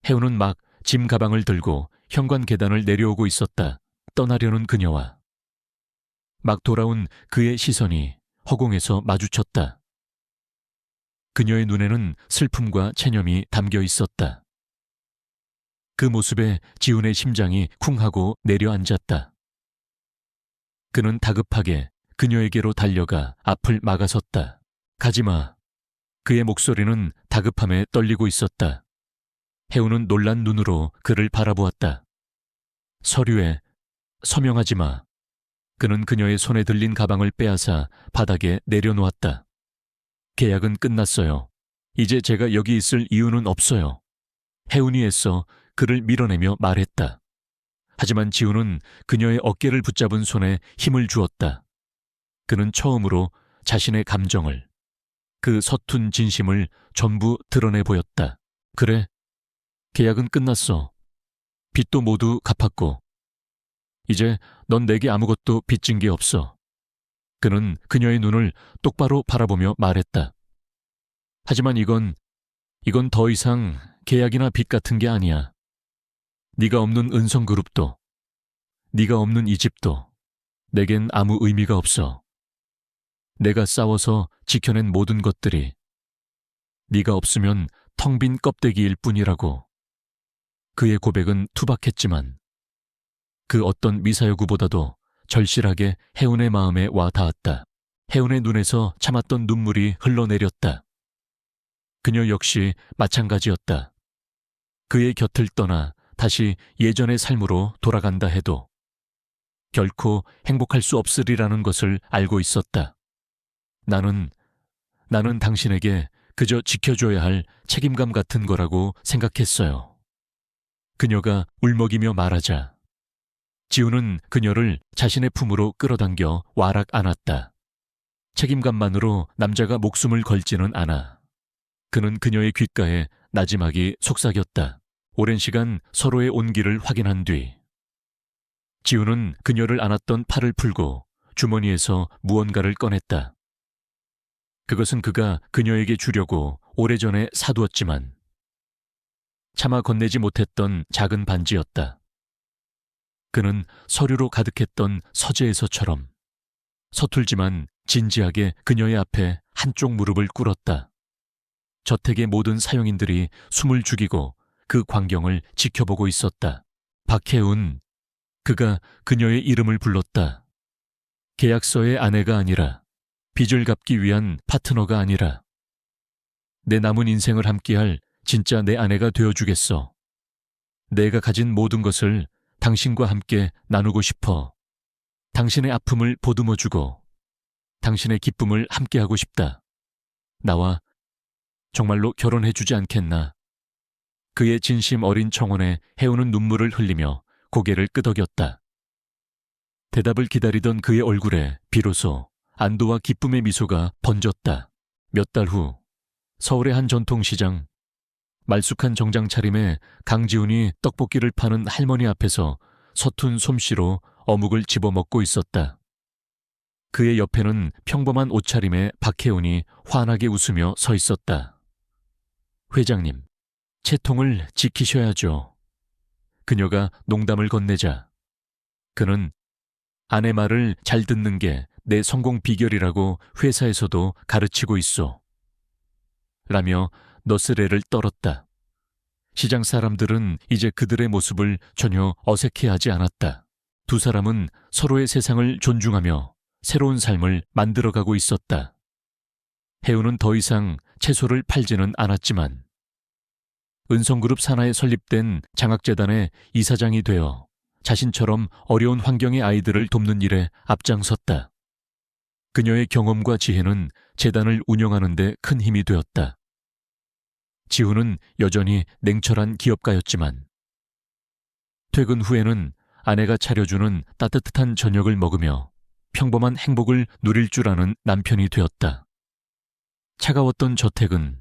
혜우는 막 짐 가방을 들고 현관 계단을 내려오고 있었다. 떠나려는 그녀와 막 돌아온 그의 시선이 허공에서 마주쳤다. 그녀의 눈에는 슬픔과 체념이 담겨 있었다. 그 모습에 지훈의 심장이 쿵하고 내려앉았다. 그는 다급하게 그녀에게로 달려가 앞을 막아섰다. 가지마. 그의 목소리는 다급함에 떨리고 있었다. 혜우는 놀란 눈으로 그를 바라보았다. 서류에 서명하지 마. 그는 그녀의 손에 들린 가방을 빼앗아 바닥에 내려놓았다. 계약은 끝났어요. 이제 제가 여기 있을 이유는 없어요. 혜운이 애써 그를 밀어내며 말했다. 하지만 지훈은 그녀의 어깨를 붙잡은 손에 힘을 주었다. 그는 처음으로 자신의 감정을, 그 서툰 진심을 전부 드러내 보였다. 그래, 계약은 끝났어. 빚도 모두 갚았고 이제 넌 내게 아무것도 빚진 게 없어. 그는 그녀의 눈을 똑바로 바라보며 말했다. 하지만 이건 더 이상 계약이나 빚 같은 게 아니야. 네가 없는 은성그룹도, 네가 없는 이 집도 내겐 아무 의미가 없어. 내가 싸워서 지켜낸 모든 것들이 네가 없으면 텅 빈 껍데기일 뿐이라고. 그의 고백은 투박했지만 그 어떤 미사여구보다도 절실하게 혜운의 마음에 와 닿았다. 혜운의 눈에서 참았던 눈물이 흘러내렸다. 그녀 역시 마찬가지였다. 그의 곁을 떠나 다시 예전의 삶으로 돌아간다 해도 결코 행복할 수 없으리라는 것을 알고 있었다. 나는 당신에게 그저 지켜줘야 할 책임감 같은 거라고 생각했어요. 그녀가 울먹이며 말하자 지훈은 그녀를 자신의 품으로 끌어당겨 와락 안았다. 책임감만으로 남자가 목숨을 걸지는 않아. 그는 그녀의 귓가에 나지막이 속삭였다. 오랜 시간 서로의 온기를 확인한 뒤 지훈은 그녀를 안았던 팔을 풀고 주머니에서 무언가를 꺼냈다. 그것은 그가 그녀에게 주려고 오래전에 사두었지만 차마 건네지 못했던 작은 반지였다. 그는 서류로 가득했던 서재에서처럼 서툴지만 진지하게 그녀의 앞에 한쪽 무릎을 꿇었다. 저택의 모든 사용인들이 숨을 죽이고 그 광경을 지켜보고 있었다. 박혜운, 그가 그녀의 이름을 불렀다. 계약서의 아내가 아니라, 빚을 갚기 위한 파트너가 아니라 내 남은 인생을 함께할 진짜 내 아내가 되어주겠어. 내가 가진 모든 것을 당신과 함께 나누고 싶어. 당신의 아픔을 보듬어주고 당신의 기쁨을 함께하고 싶다. 나와 정말로 결혼해주지 않겠나? 그의 진심 어린 청혼에 해우는 눈물을 흘리며 고개를 끄덕였다. 대답을 기다리던 그의 얼굴에 비로소 안도와 기쁨의 미소가 번졌다. 몇 달 후 서울의 한 전통시장, 말쑥한 정장 차림에 강지훈이 떡볶이를 파는 할머니 앞에서 서툰 솜씨로 어묵을 집어먹고 있었다. 그의 옆에는 평범한 옷차림의 박혜운이 환하게 웃으며 서 있었다. 회장님, 채통을 지키셔야죠. 그녀가 농담을 건네자 그는 아내 말을 잘 듣는 게 내 성공 비결이라고 회사에서도 가르치고 있소. 라며 너스레를 떨었다. 시장 사람들은 이제 그들의 모습을 전혀 어색해하지 않았다. 두 사람은 서로의 세상을 존중하며 새로운 삶을 만들어가고 있었다. 해우는 더 이상 채소를 팔지는 않았지만 은성그룹 산하에 설립된 장학재단의 이사장이 되어 자신처럼 어려운 환경의 아이들을 돕는 일에 앞장섰다. 그녀의 경험과 지혜는 재단을 운영하는 데 큰 힘이 되었다. 지훈은 여전히 냉철한 기업가였지만 퇴근 후에는 아내가 차려주는 따뜻한 저녁을 먹으며 평범한 행복을 누릴 줄 아는 남편이 되었다. 차가웠던 저택은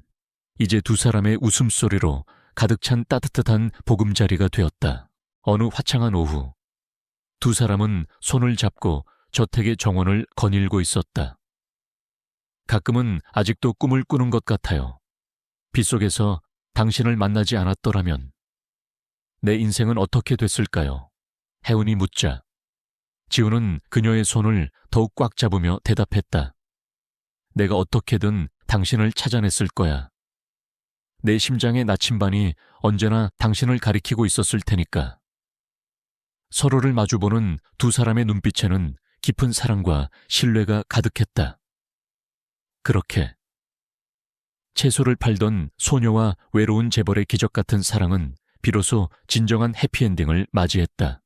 이제 두 사람의 웃음소리로 가득 찬 따뜻한 보금자리가 되었다. 어느 화창한 오후, 두 사람은 손을 잡고 저택의 정원을 거닐고 있었다. 가끔은 아직도 꿈을 꾸는 것 같아요. 빗속에서 당신을 만나지 않았더라면 내 인생은 어떻게 됐을까요? 혜운이 묻자 지훈은 그녀의 손을 더욱 꽉 잡으며 대답했다. 내가 어떻게든 당신을 찾아냈을 거야. 내 심장의 나침반이 언제나 당신을 가리키고 있었을 테니까. 서로를 마주보는 두 사람의 눈빛에는 깊은 사랑과 신뢰가 가득했다. 그렇게 채소를 팔던 소녀와 외로운 재벌의 기적 같은 사랑은 비로소 진정한 해피엔딩을 맞이했다.